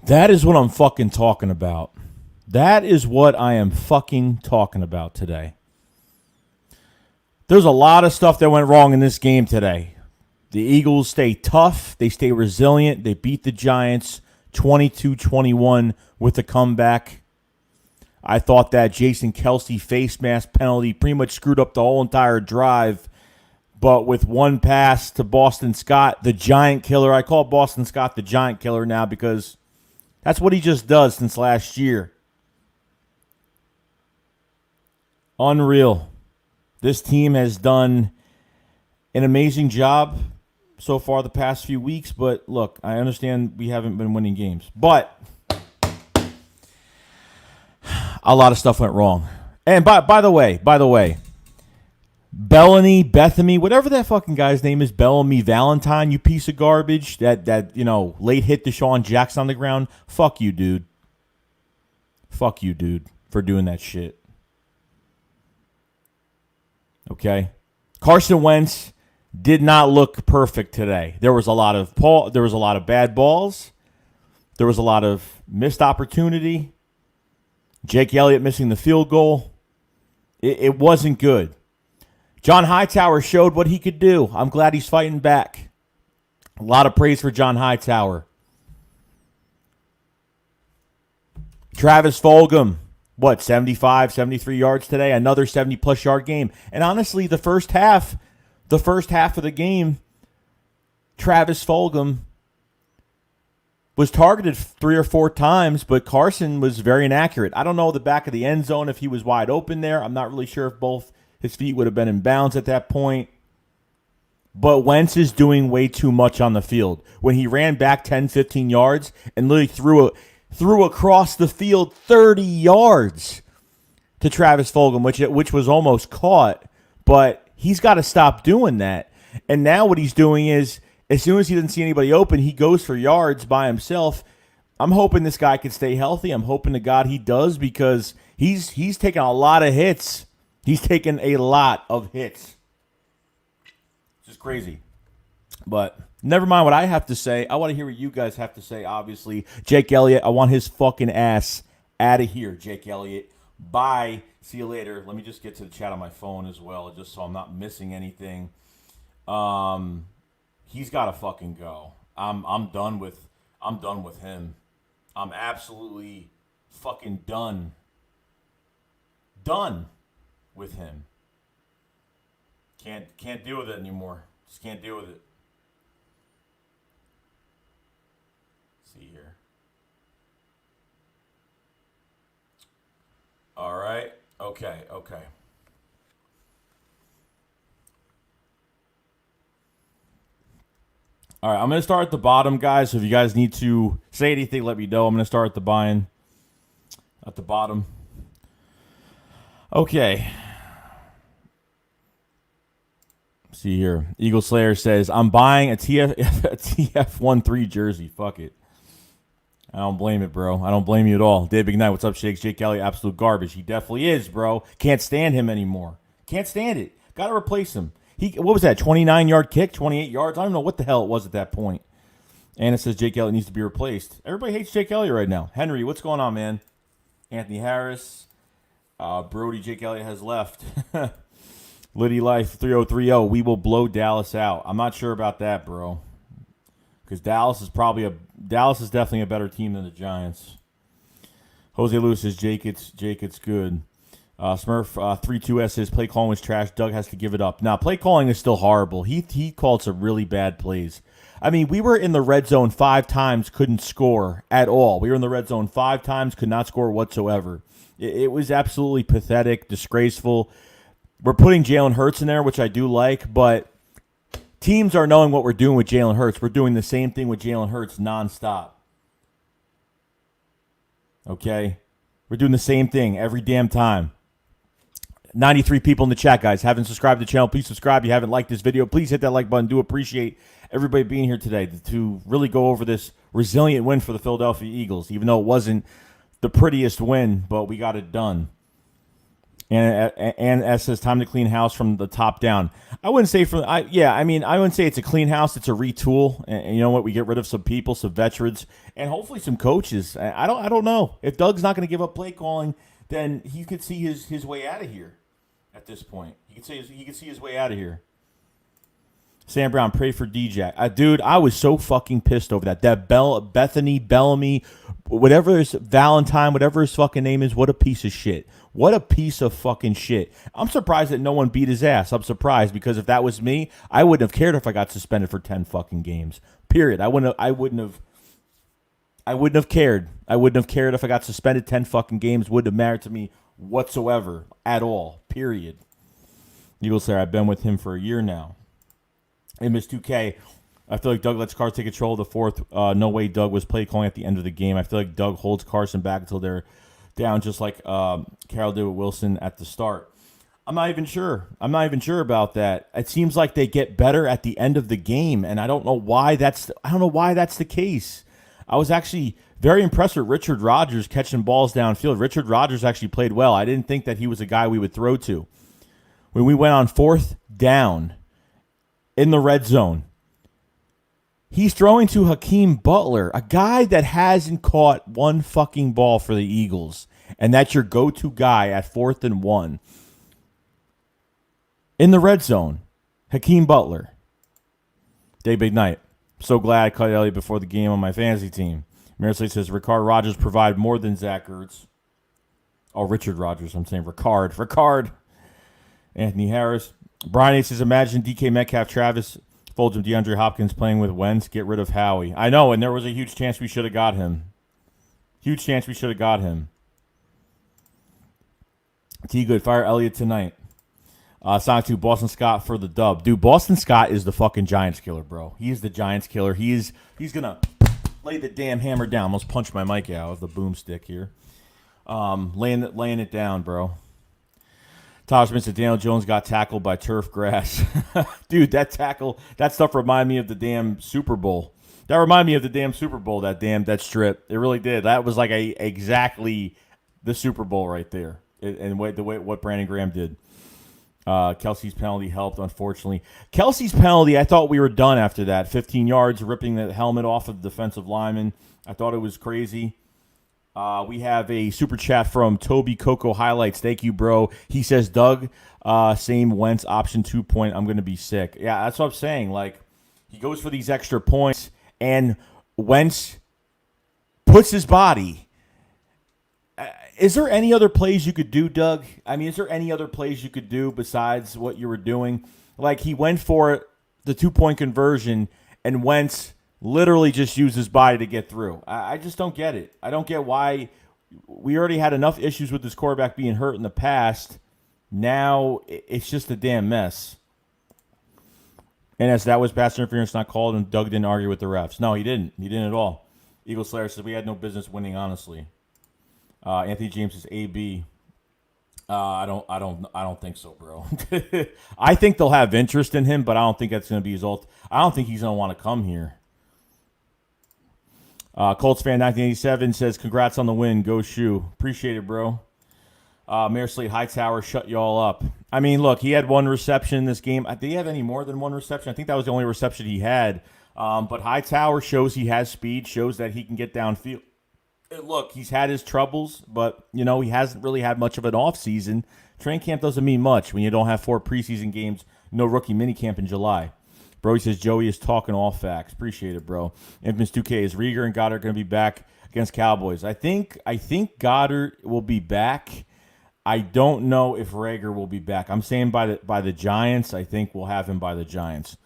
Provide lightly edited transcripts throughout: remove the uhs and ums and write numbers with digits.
That is what I'm fucking talking about. That is what I am fucking talking about today. There's a lot of stuff that went wrong in this game today. The Eagles stay tough. They stay resilient. They beat the Giants 22-21 with a comeback. I thought that Jason Kelce face mask penalty pretty much screwed up the whole entire drive. But with one pass to Boston Scott, the giant killer. I call Boston Scott the giant killer now because that's what he just does since last year. Unreal. This team has done an amazing job so far the past few weeks. But look, I understand we haven't been winning games. But a lot of stuff went wrong. And by the way, Bethany, whatever that fucking guy's name is, Bellamy Valentine, you piece of garbage, that late hit Desean Jackson on the ground. Fuck you, dude. Fuck you, dude, for doing that shit. Okay? Carson Wentz did not look perfect today. There was a lot of bad balls. There was a lot of missed opportunity. Jake Elliott missing the field goal. It wasn't good. John Hightower showed what he could do. I'm glad he's fighting back. A lot of praise for John Hightower. Travis Fulgham, 75, 73 yards today? Another 70-plus yard game. And honestly, the first half of the game, Travis Fulgham was targeted 3 or 4 times, but Carson was very inaccurate. I don't know the back of the end zone if he was wide open there. I'm not really sure if both his feet would have been in bounds at that point. But Wentz is doing way too much on the field. When he ran back 10, 15 yards and literally threw across the field 30 yards to Travis Fulgham, which was almost caught. But he's got to stop doing that. And now what he's doing is, as soon as he doesn't see anybody open, he goes for yards by himself. I'm hoping this guy can stay healthy. I'm hoping to God he does, because he's taking a lot of hits. He's taken a lot of hits. It's just crazy. But never mind what I have to say. I want to hear what you guys have to say, obviously. Jake Elliott, I want his fucking ass out of here, Jake Elliott. Bye. See you later. Let me just get to the chat on my phone as well, just so I'm not missing anything. He's got to fucking go. I'm done with him. I'm absolutely fucking done. Done with him. Can't deal with it anymore. Just can't deal with it. Let's see here. All right. Okay. All right, I'm going to start at the bottom, guys. So if you guys need to say anything, let me know. I'm going to start at the bottom. Okay. See here. Eagle Slayer says, I'm buying a TF13 jersey. Fuck it. I don't blame it, bro. I don't blame you at all. Dave Ignite, what's up, Shakes? Jake Elliott, absolute garbage. He definitely is, bro. Can't stand him anymore. Can't stand it. Got to replace him. What was that, 29-yard kick, 28 yards? I don't know what the hell it was at that point. And it says Jake Elliott needs to be replaced. Everybody hates Jake Elliott right now. Henry, what's going on, man? Anthony Harris. Brody, Jake Elliott has left. Liddy Life 3030. We will blow Dallas out. I'm not sure about that, bro. Because Dallas is definitely a better team than the Giants. Jose Lewis says Jake, it's good. Smurf 32S says play calling was trash. Doug has to give it up. Now, play calling is still horrible. He called some really bad plays. I mean, we were in the red zone 5 times, couldn't score at all. We were in the red zone 5 times, could not score whatsoever. It was absolutely pathetic, disgraceful. We're putting Jalen Hurts in there, which I do like, but teams are knowing what we're doing with Jalen Hurts. We're doing the same thing with Jalen Hurts nonstop. Okay? We're doing the same thing every damn time. 93 people in the chat, guys. Haven't subscribed to the channel, please subscribe. If you haven't liked this video, please hit that like button. Do appreciate everybody being here today to really go over this resilient win for the Philadelphia Eagles, even though it wasn't the prettiest win, but we got it done. And S says time to clean house from the top down. I wouldn't say I wouldn't say it's a clean house. It's a retool. And you know what? We get rid of some people, some veterans, and hopefully some coaches. I don't know if Doug's not going to give up play calling. Then he could see his way out of here. At this point, he could see his way out of here. Sam Brown, pray for DJ. Dude, I was so fucking pissed over that. That Bethany, Bellamy, whatever his Valentine, whatever his fucking name is, what a piece of shit. What a piece of fucking shit. I'm surprised that no one beat his ass. I'm surprised because if that was me, I wouldn't have cared if I got suspended for 10 fucking games. Period. I wouldn't have cared. I wouldn't have cared if I got suspended 10 fucking games. Wouldn't have mattered to me whatsoever at all. Period. Eagles say I've been with him for a year now. Hey, Miss 2K, I feel like Doug lets Carson take control of the fourth. No way Doug was play calling at the end of the game. I feel like Doug holds Carson back until they're down, just like Carroll did with Wilson at the start. I'm not even sure. About that. It seems like they get better at the end of the game, and I don't know why that's the case. I was actually very impressed with Richard Rodgers catching balls downfield. Richard Rodgers actually played well. I didn't think that he was a guy we would throw to. When we went on 4th down in the red zone, he's throwing to Hakeem Butler, a guy that hasn't caught one fucking ball for the Eagles, and that's your go-to guy at 4th and 1. In the red zone, Hakeem Butler. Day, big night. So glad I cut Elliott before the game on my fantasy team. Marisley says, Ricard Rodgers provide more than Zach Ertz. Oh, Richard Rodgers. I'm saying Ricard. Anthony Harris. Brian says, imagine DK Metcalf, Travis Fulgham, DeAndre Hopkins playing with Wentz. Get rid of Howie. I know, and there was a huge chance we should have got him. T good. Fire Elliott tonight. Sonic 2, Boston Scott for the dub. Dude, Boston Scott is the fucking Giants killer, bro. He is the Giants killer. He's going to lay the damn hammer down. Almost punched my mic out with the boomstick here. Laying it down, bro. Tyler Smith said Daniel Jones got tackled by turf grass. Dude, that stuff reminded me of the damn Super Bowl. That strip. It really did. That was like exactly the Super Bowl right there. And what Brandon Graham did. Kelsey's penalty helped, unfortunately. Kelsey's penalty, I thought we were done after that. 15 yards, ripping the helmet off of the defensive lineman. I thought it was crazy. We have a super chat from Toby Coco Highlights. Thank you, bro. He says, Doug, same Wentz option 2 point. I'm going to be sick. Yeah, that's what I'm saying. Like, he goes for these extra points, and Wentz puts his body. Is there any other plays you could do, Doug? I mean, is there any other plays you could do besides what you were doing? Like, he went for the 2-point conversion, and Wentz literally just used his body to get through. I just don't get it. I don't get why. We already had enough issues with this quarterback being hurt in the past. Now it's just a damn mess. And as that was pass interference not called, and Doug didn't argue with the refs. No, he didn't. He didn't at all. Eagle Slayer says we had no business winning, honestly. Anthony James is AB. I don't think so, bro. I think they'll have interest in him, but I don't think that's going to be his ult. I don't think he's going to want to come here. Colts fan 1987 says, "Congrats on the win, go Shoe." Appreciate it, bro. Mayor Slate Hightower shut y'all up. I mean, look, he had one reception in this game. Did he have any more than one reception? I think that was the only reception he had. But Hightower shows he has speed, shows that he can get downfield. Look, he's had his troubles, but, he hasn't really had much of an offseason. Training camp doesn't mean much when you don't have 4 preseason games, no rookie minicamp in July. Bro, he says Joey is talking all facts. Appreciate it, bro. Infamous 2K, is Rieger and Goddard going to be back against Cowboys? I think Goddard will be back. I don't know if Rager will be back. I'm saying by the Giants. I think we'll have him by the Giants.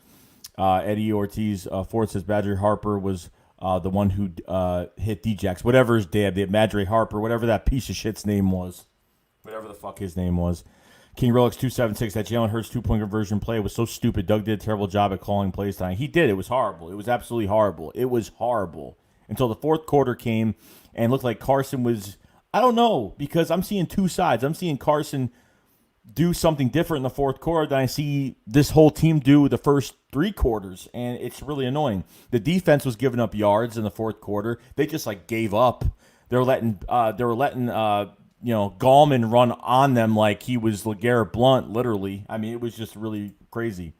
Eddie Ortiz Ford says Badger Harper was the one who hit D-Jax. Whatever his dad did, Madre Harper, whatever that piece of shit's name was. Whatever the fuck his name was. King Rolex 276, that Jalen Hurts 2-point conversion play was so stupid. Doug did a terrible job at calling plays tonight. He did. It was horrible. It was absolutely horrible. It was horrible. Until the fourth quarter came and looked like Carson was, I don't know, because I'm seeing two sides. I'm seeing Carson do something different in the fourth quarter than I see this whole team do the first 3 quarters, and it's really annoying. The defense was giving up yards in the fourth quarter. They just gave up. They were letting Gallman run on them like he was LeGarrette Blount, literally. I mean, it was just really crazy.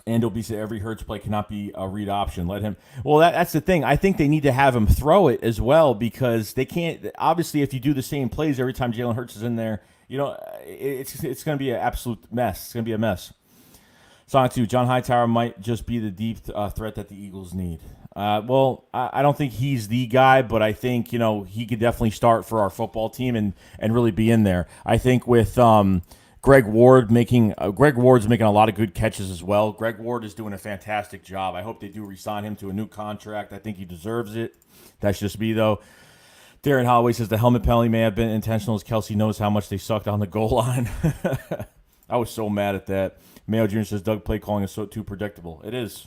And Obese, every Hurts play cannot be a read option. Let him. Well, that's the thing. I think they need to have him throw it as well, because they can't. Obviously, if you do the same plays every time Jalen Hurts is in there, it's going to be an absolute mess. It's going to be a mess. Sonic 2, John Hightower might just be the deep threat that the Eagles need. Well, I don't think he's the guy, but I think, he could definitely start for our football team and really be in there. I think with Greg Ward's making a lot of good catches as well. Greg Ward is doing a fantastic job. I hope they do re-sign him to a new contract. I think he deserves it. That's just me, though. Darren Holloway says the helmet penalty may have been intentional, as Kelsey knows how much they sucked on the goal line. I was so mad at that. Mayo Jr. says Doug play calling is so too predictable. It is.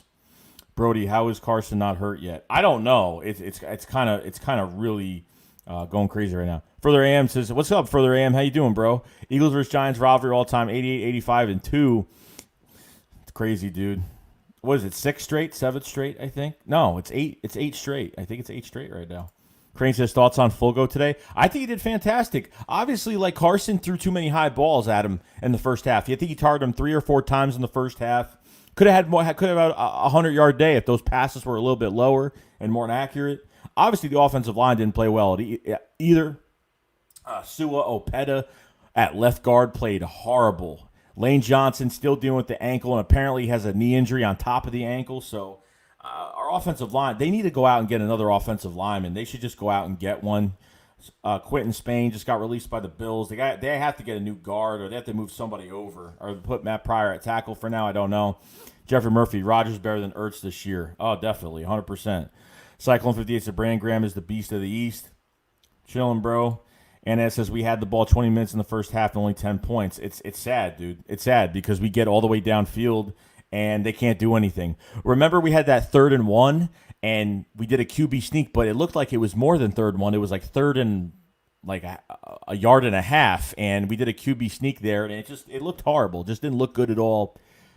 Brody, how is Carson not hurt yet? I don't know. It's kind of really going crazy right now. Further AM says, "What's up, Further AM? How you doing, bro? Eagles versus Giants rivalry all time, 88, 85, and 2. It's crazy, dude. What is it? 6 straight, 7 straight? I think. No, it's 8. It's 8 straight. I think it's 8 straight right now." Crane says, "Thoughts on Fulgo today?" I think he did fantastic. Obviously, Carson threw too many high balls at him in the first half. I think he targeted him 3 or 4 times in the first half. Could have had a 100-yard day if those passes were a little bit lower and more inaccurate. Obviously, the offensive line didn't play well either. Sua Opeta at left guard played horrible. Lane Johnson still dealing with the ankle, and apparently has a knee injury on top of the ankle. So our offensive line, they need to go out and get another offensive lineman. They should just go out and get one. Quentin Spain just got released by the Bills. They have to get a new guard, or they have to move somebody over, or put Matt Pryor at tackle for now. I don't know. Jeffrey Murphy, Rodgers better than Ertz this year. Oh, definitely, 100%. Cyclone 58 says Brand Graham is the beast of the East. Chilling, bro. And it says we had the ball 20 minutes in the first half and only 10 points. It's sad, dude. It's sad because we get all the way downfield and they can't do anything. Remember, we had that 3rd and 1, and we did a QB sneak, but it looked like it was more than 3rd and 1. It was 3rd and a yard and a half, and we did a QB sneak there, and it looked horrible. Just didn't look good at all,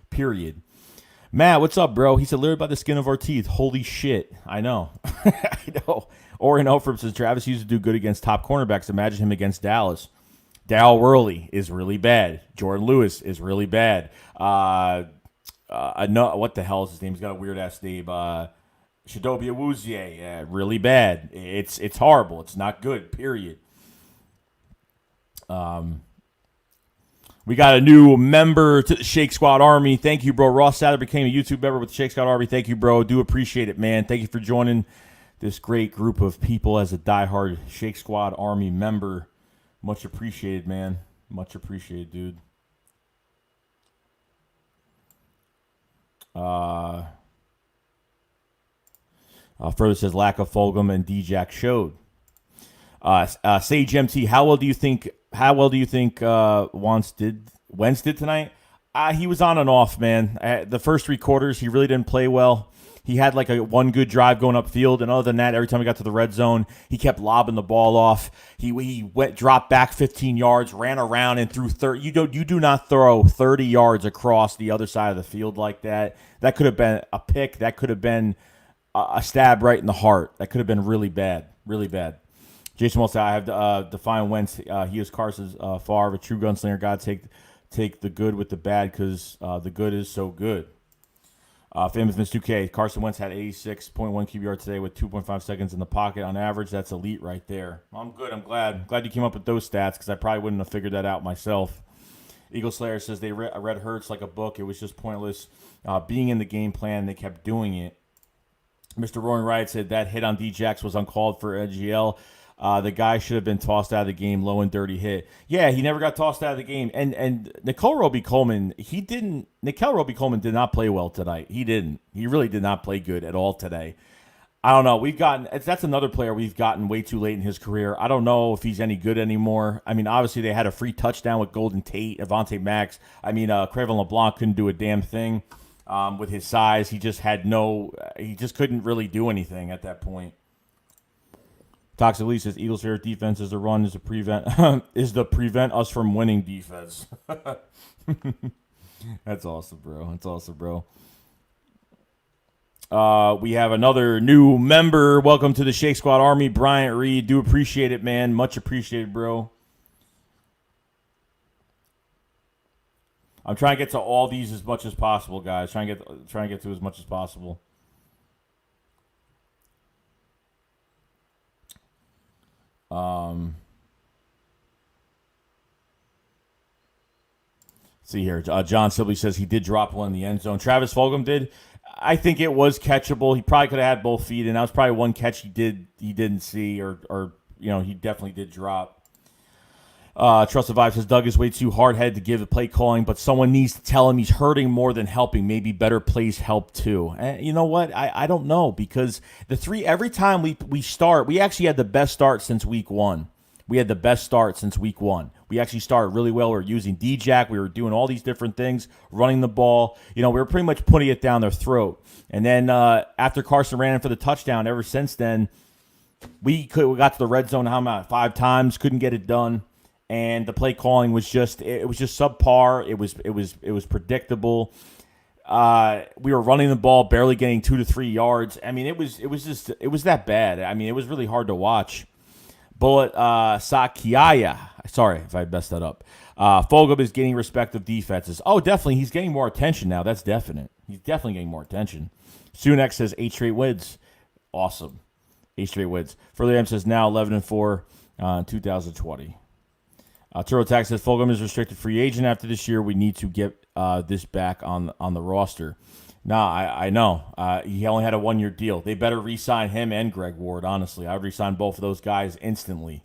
period. Matt, what's up, bro? He said, "Literally by the skin of our teeth." Holy shit. I know. I know. Orion Elfram says, "Travis used to do good against top cornerbacks. Imagine him against Dallas." Darryl Worley is really bad. Jordan Lewis is really bad. No, what the hell is his name? He's got a weird-ass name. Shadobi Awuzie, really bad. It's horrible. It's not good, period. We got a new member to the Shake Squad Army. Thank you, bro. Ross Sather became a YouTube member with the Shake Squad Army. Thank you, bro. Do appreciate it, man. Thank you for joining this great group of people as a diehard Shake Squad Army member. Much appreciated, man. Much appreciated, dude. Further says lack of Fulgham and D-Jack showed. Sage MT, how well do you think Wentz did tonight? He was on and off, man. The first 3 quarters, he really didn't play well. He had like a one good drive going upfield, and other than that, every time he got to the red zone, he kept lobbing the ball off. He dropped back 15 yards, ran around, and threw 30. You do not throw 30 yards across the other side of the field like that. That could have been a pick. That could have been a stab right in the heart. That could have been really bad, really bad. Jason Wilson, I have defined Wentz. He is Carson's Favre, a true gunslinger. God, take the good with the bad because the good is so good. Famous Miss 2K, Carson Wentz had 86.1 QBR today with 2.5 seconds in the pocket on average. That's elite right there. I'm good. I'm glad you came up with those stats because I probably wouldn't have figured that out myself. Eagle Slayer says they read Hurts like a book. It was just pointless being in the game plan. They kept doing it. Mr. Roaring Riot said that hit on D-Jax was uncalled for GL. The guy should have been tossed out of the game, low and dirty hit. Yeah, he never got tossed out of the game. And Nicole Roby-Coleman, did not play well tonight. He didn't. He really did not play good at all today. I don't know. That's another player we've gotten way too late in his career. I don't know if he's any good anymore. I mean, obviously they had a free touchdown with Golden Tate, Avonte Max. I mean, Craven LeBlanc couldn't do a damn thing with his size. He just couldn't really do anything at that point. Toxic Lee says Eagles' favorite defense is the run, is the prevent us from winning defense. That's awesome, bro. We have another new member. Welcome to the Shake Squad Army, Bryant Reed. Do appreciate it, man. Much appreciated, bro. I'm trying to get to all these as much as possible, guys. Trying to get to as much as possible. See here. John Sibley says he did drop one in the end zone. Travis Fulgham did. I think it was catchable. He probably could have had both feet, and that was probably one catch he didn't see, or he definitely did drop. Trust the Vibe says Doug is way too hard-headed to give the play calling, but someone needs to tell him he's hurting more than helping. Maybe better plays help too. And you know what? I don't know, because every time we start, we actually had the best start since week one. We actually started really well. We were using D-Jack. We were doing all these different things, running the ball. We were pretty much putting it down their throat. And then after Carson ran in for the touchdown, ever since then, we got to the red zone 5 times, couldn't get it done. And the play calling was just subpar. It was predictable. We were running the ball, barely getting 2 to 3 yards. I mean, it was that bad. I mean, it was really hard to watch. Bullet Sakiaya. Sorry if I messed that up. Fulgham is getting respect of defenses. Oh, definitely. He's getting more attention now. That's definite. He's definitely getting more attention. Sunex says 8 straight wins. Awesome. 8 straight wins. Further M says now 11-4 in 2020. TurboTax says Fulgham is restricted free agent after this year. We need to get this back on the roster. I know. He only had a 1-year deal. They better re-sign him and Greg Ward, honestly. I would re-sign both of those guys instantly.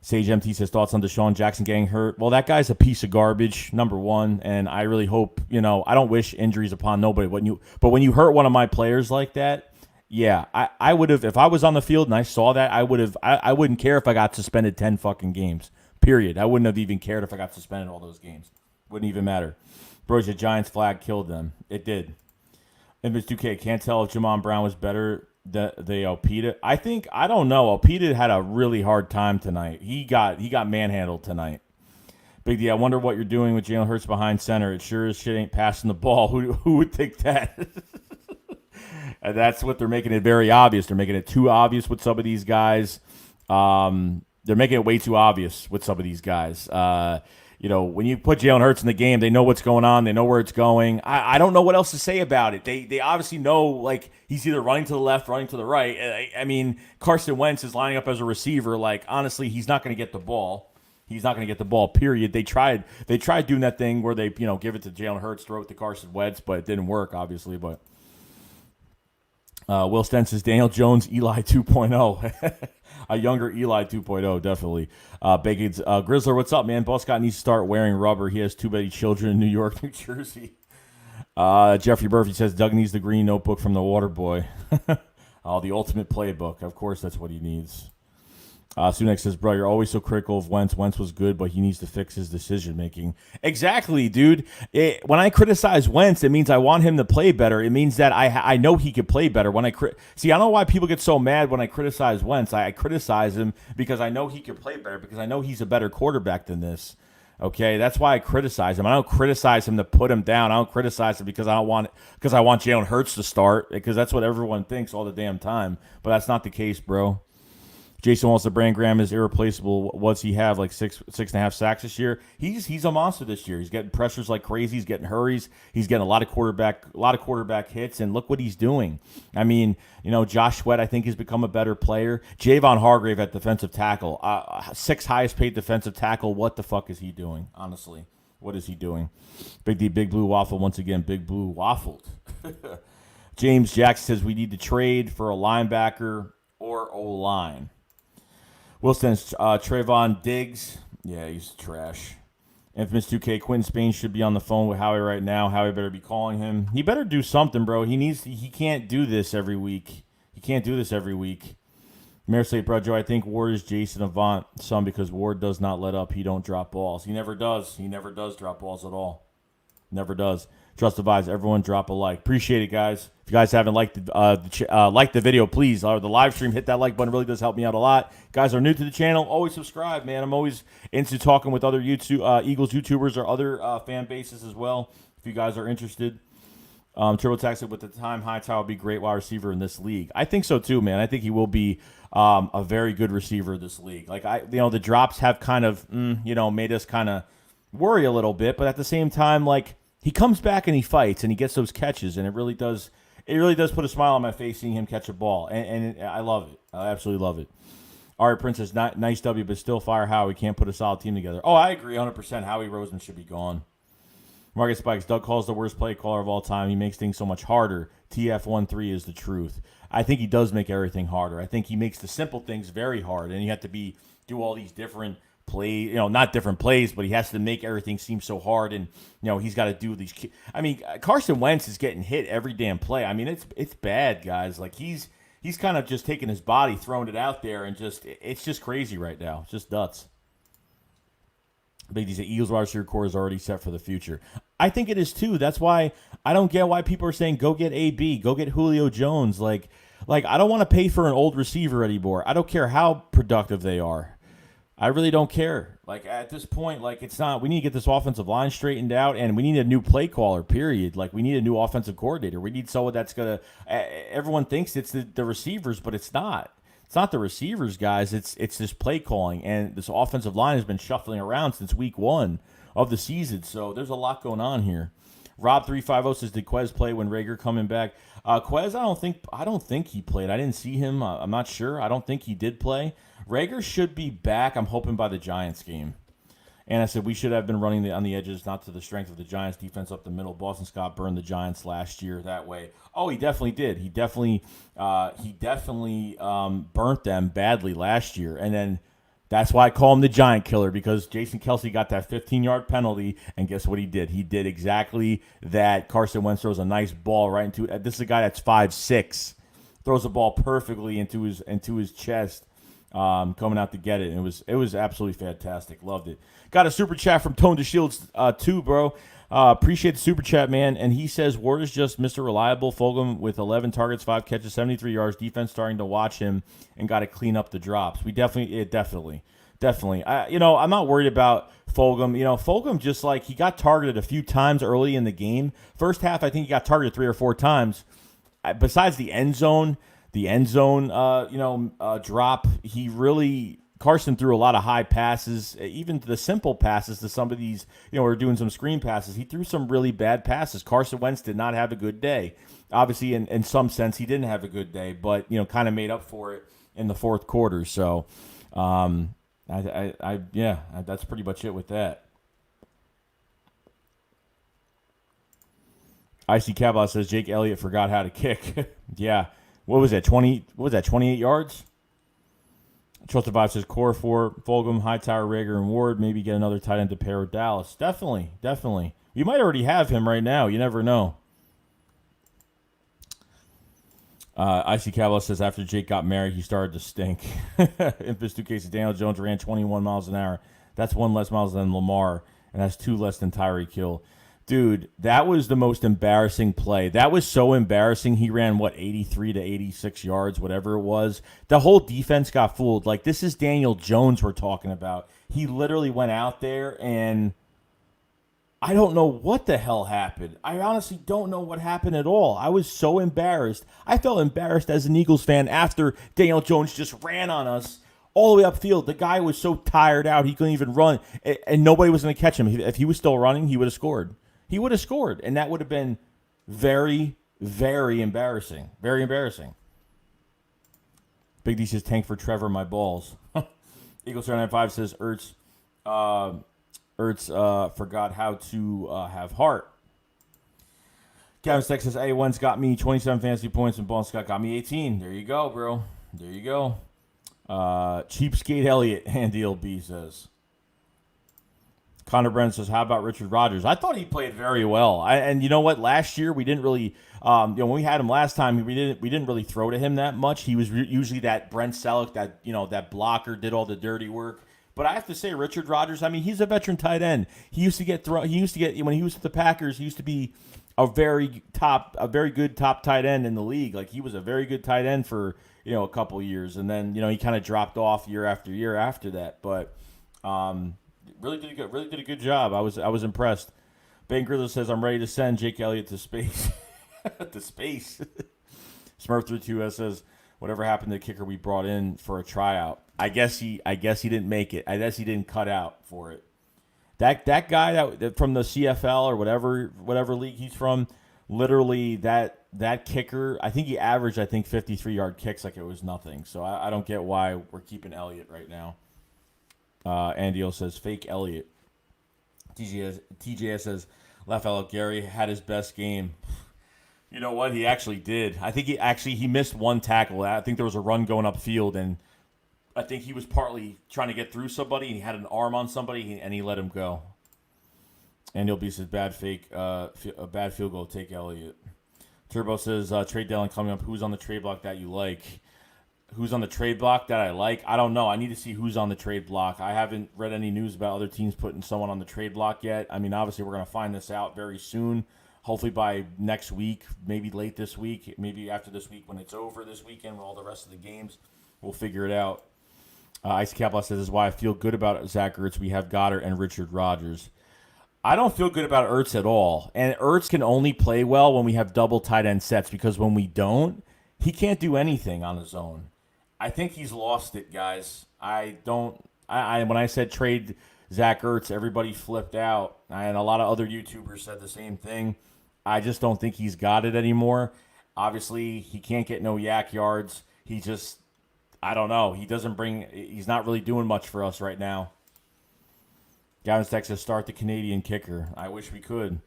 Sage MT says thoughts on Desean Jackson getting hurt. Well, that guy's a piece of garbage, number one, and I really hope, I don't wish injuries upon nobody. But when you hurt one of my players like that, yeah, I would have, if I was on the field and I saw that, I wouldn't care if I got suspended 10 fucking games, period. I wouldn't have even cared if I got suspended all those games. Wouldn't even matter. Bro, the Giants flag killed them. It did. Image 2K, can't tell if Jamon Brown was better than Opeta. I don't know. Opeta had a really hard time tonight. He got manhandled tonight. Big D, I wonder what you're doing with Jalen Hurts behind center. It sure as shit ain't passing the ball. Who would think that? And that's what they're making it very obvious. They're making it too obvious with some of these guys. They're making it way too obvious with some of these guys. When you put Jalen Hurts in the game, they know what's going on. They know where it's going. I don't know what else to say about it. They obviously know, like, he's either running to the left, running to the right. I mean, Carson Wentz is lining up as a receiver. Like, honestly, he's not going to get the ball. He's not going to get the ball, period. They tried doing that thing where they, give it to Jalen Hurts, throw it to Carson Wentz, but it didn't work, obviously. But Will Sten says Daniel Jones, Eli 2.0. A younger Eli 2.0, definitely. Bacon's Grizzler, what's up, man? Boss Scott needs to start wearing rubber. He has too many children in New York, New Jersey. Jeffrey Murphy says Doug needs the green notebook from the Water Boy. The ultimate playbook. Of course, that's what he needs. Sunek says, bro, you're always so critical of Wentz. Wentz was good, but he needs to fix his decision making. Exactly, dude. When I criticize Wentz, it means I want him to play better. It means that I know he could play better. See, I don't know why people get so mad when I criticize Wentz. I criticize him because I know he can play better, because I know he's a better quarterback than this. Okay, that's why I criticize him. I don't criticize him to put him down. I don't criticize him because I want Jalen Hurts to start, because that's what everyone thinks all the damn time. But that's not the case, bro. Jason wants the Brand Graham is irreplaceable. What's he have, like six and a half sacks this year? He's a monster this year. He's getting pressures like crazy. He's getting hurries. He's getting a lot of quarterback hits, and look what he's doing. I mean, Josh Sweat I think has become a better player. Javon Hargrave at defensive tackle, 6th highest paid defensive tackle. What the fuck is he doing? Honestly, what is he doing? Big D, Big Blue Waffle once again. Big Blue waffled. James Jackson says we need to trade for a linebacker or O-line. Wilson's Trayvon Diggs. Yeah, he's trash. Infamous 2K, Quentin Spain should be on the phone with Howie right now. Howie better be calling him. He better do something, bro. He can't do this every week. Mayor Slate, bro, Joe, I think Ward is Jason Avant son, because Ward does not let up. He don't drop balls. He never does. He never does drop balls at all. Never does. Trust the vibes. Everyone drop a like. Appreciate it, guys. If you guys haven't liked the video, please, or the live stream, hit that like button. It really does help me out a lot. Guys are new to the channel, always subscribe, man. I'm always into talking with other Eagles YouTubers or other fan bases as well, if you guys are interested. TurboTax with the time Hightower will be a great wide receiver in this league. I think so too, man. I think he will be a very good receiver in this league. Like the drops have kind of made us kind of worry a little bit, but at the same time, like, he comes back and he fights and he gets those catches, and it really does put a smile on my face seeing him catch a ball, and I love it. I absolutely love it. All right, Princess, nice W, but still fire Howie. Can't put a solid team together. Oh, I agree 100%. Howie Roseman should be gone. Marcus Spikes, Doug Hall's the worst play caller of all time. He makes things so much harder. TF13 is the truth. I think he does make everything harder. I think he makes the simple things very hard, and you have to do all these different play, not different plays, but he has to make everything seem so hard, and he's got to do these. I mean, Carson Wentz is getting hit every damn play. I mean, it's bad, guys. Like he's kind of just taking his body, throwing it out there, and it's just crazy right now. It's just nuts. Big D said Eagles wide receiver core is already set for the future. I think it is too. That's why I don't get why people are saying go get AB, go get Julio Jones. Like I don't want to pay for an old receiver anymore. I don't care how productive they are. I really don't care. Like, at this point, like, it's not, we need to get this offensive line straightened out, and we need a new play caller, period. Like, we need a new offensive coordinator. We need someone that's going to, everyone thinks it's the receivers, but it's not. It's not the receivers, guys. It's this play calling, and this offensive line has been shuffling around since week 1 of the season, so there's a lot going on here. Rob350 says, did Quez play when Rager coming back? Quez, I don't think he played. I didn't see him. I'm not sure. I don't think he did play. Rager should be back, I'm hoping, by the Giants game. And I said we should have been running on the edges, not to the strength of the Giants defense up the middle. Boston Scott burned the Giants last year that way. Oh, he definitely did. He definitely burnt them badly last year. And then that's why I call him the Giant Killer, because Jason Kelce got that 15-yard penalty, and guess what he did? He did exactly that. Carson Wentz throws a nice ball right into it. This is a guy that's 5'6", throws the ball perfectly into his chest. Coming out to get it. And it was absolutely fantastic. Loved it. Got a super chat from Tone to Shields too, bro. Appreciate the super chat, man. And he says Ward is just Mr. Reliable. Fulgham with 11 targets, 5 catches, 73 yards. Defense starting to watch him and got to clean up the drops. Definitely. I'm not worried about Fulgham. Fulgham just he got targeted a few times early in the game. First half, I think he got targeted 3 or 4 times. Besides the end zone drop, Carson threw a lot of high passes, even the simple passes to some of these, we're doing some screen passes. He threw some really bad passes. Carson Wentz did not have a good day. Obviously, in some sense, he didn't have a good day, but, kind of made up for it in the fourth quarter. So, that's pretty much it with that. Icy Cavalier says Jake Elliott forgot how to kick. Yeah. What was that, 28 yards? Trusted Vibe says core for Fulgham, Hightower, Rager, and Ward. Maybe get another tight end to pair with Dallas. Definitely. You might already have him right now. You never know. Icy Cowboy says after Jake got married, he started to stink. Infamous 2 cases. Daniel Jones ran 21 miles an hour. That's 1 less miles than Lamar, and that's 2 less than Tyreek Hill. Dude, that was the most embarrassing play. That was so embarrassing. He ran, 83 to 86 yards, whatever it was. The whole defense got fooled. Like, this is Daniel Jones we're talking about. He literally went out there, and I don't know what the hell happened. I honestly don't know what happened at all. I was so embarrassed. I felt embarrassed as an Eagles fan after Daniel Jones just ran on us all the way upfield. The guy was so tired out, he couldn't even run, and nobody was going to catch him. If he was still running, he would have scored. He would have scored, and that would have been very, very embarrassing. Very embarrassing. Big D says, tank for Trevor, my balls. Eagles 795 says, Ertz forgot how to have heart. Kevin Steck says, A1's got me 27 fantasy points, and Ball Scott got me 18. There you go, bro. There you go. Cheapskate Elliott, Andy LB says. Connor Brennan says, how about Richard Rodgers? I thought he played very well. And you know what? Last year, we didn't really, when we had him last time, we didn't really throw to him that much. He was usually that Brent Selleck, that blocker, did all the dirty work. But I have to say, Richard Rodgers, I mean, he's a veteran tight end. He used to get when he was with the Packers, he used to be a very good top tight end in the league. Like, he was a very good tight end for, a couple years. And then, he kind of dropped off year after year after that. But, really did a good job. I was impressed. Ben Grillo says, I'm ready to send Jake Elliott to space. To space. Smurf32 says, whatever happened to the kicker we brought in for a tryout? I guess he didn't make it. I guess he didn't cut out for it. That guy that from the CFL or whatever league he's from, literally that kicker, I think he averaged 53-yard kicks like it was nothing. So I don't get why we're keeping Elliott right now. Andy O says, fake Elliott. TJS says, Lafayette Gary had his best game. You know what? He actually did. I think he missed one tackle. I think there was a run going upfield, and I think he was partly trying to get through somebody, and he had an arm on somebody, and he let him go. Andy O says, a bad field goal, take Elliott. Turbo says, trade deadline coming up. Who's on the trade block that you like? Who's on the trade block that I like? I don't know. I need to see who's on the trade block. I haven't read any news about other teams putting someone on the trade block yet. I mean, obviously, we're going to find this out very soon. Hopefully by next week, maybe late this week, maybe after this week when it's over this weekend with all the rest of the games. We'll figure it out. Ice Capla says, this is why I feel good about Zach Ertz. We have Goddard and Richard Rodgers. I don't feel good about Ertz at all. And Ertz can only play well when we have double tight end sets, because when we don't, he can't do anything on his own. I think he's lost it, guys. When I said trade Zach Ertz, everybody flipped out, and a lot of other YouTubers said the same thing. I just don't think he's got it anymore. Obviously, he can't get no yak yards. He just, I don't know. He's not really doing much for us right now. Gavin's Texas, start the Canadian kicker. I wish we could.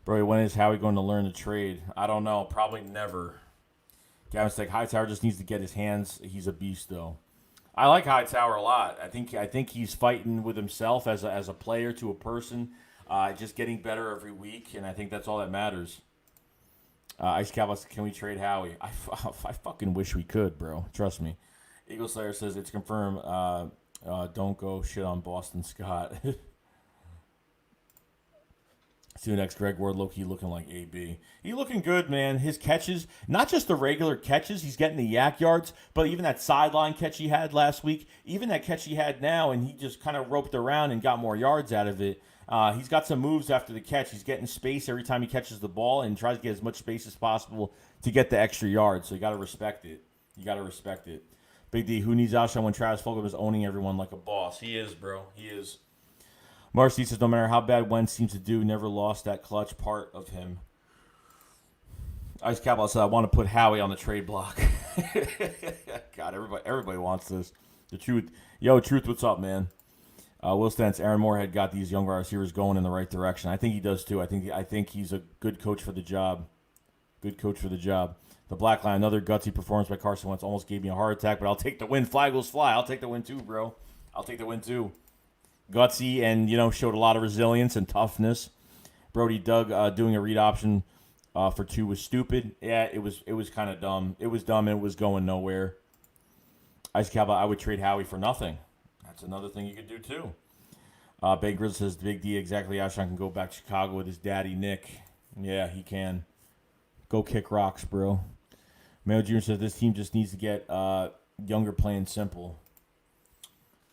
Bro, when is Howie going to learn the trade? I don't know. Probably never. Gavin's like, Hightower just needs to get his hands. He's a beast, though. I like Hightower a lot. I think he's fighting with himself as a player to a person, just getting better every week, and I think that's all that matters. Ice Cowboys, can we trade Howie? I fucking wish we could, bro. Trust me. Eagle Slayer says it's confirmed. Don't go shit on Boston Scott. See you next. Greg Ward, low-key looking like AB. He's looking good, man. His catches, not just the regular catches, he's getting the yak yards, but even that sideline catch he had last week, even that catch he had now, and he just kind of roped around and got more yards out of it. He's got some moves after the catch. He's getting space every time he catches the ball and tries to get as much space as possible to get the extra yards. So you got to respect it. Big D, who needs Alshon when Travis Fulgham is owning everyone like a boss? He is, bro. He is. Marcy says, no matter how bad Wentz seems to do, never lost that clutch part of him. Ice Cowboy said, I want to put Howie on the trade block. God, everybody wants this. The truth. Yo, Truth, what's up, man? Will Stentz, Aaron Moorhead got these young wide receivers going in the right direction. I think he does, too. I think he's a good coach for the job. The Black Line, another gutsy performance by Carson Wentz almost gave me a heart attack, but I'll take the win. Fly goes fly. I'll take the win, too, bro. Gutsy and, showed a lot of resilience and toughness. Brody Doug doing a read option for 2 was stupid. Yeah, it was kind of dumb. It was dumb and it was going nowhere. Ice Cowboy, I would trade Howie for nothing. That's another thing you could do too. Big Grizzly says Big D exactly. Ashon can go back to Chicago with his daddy Nick. Yeah, he can. Go kick rocks, bro. Mayo Jr. says this team just needs to get younger, plain simple.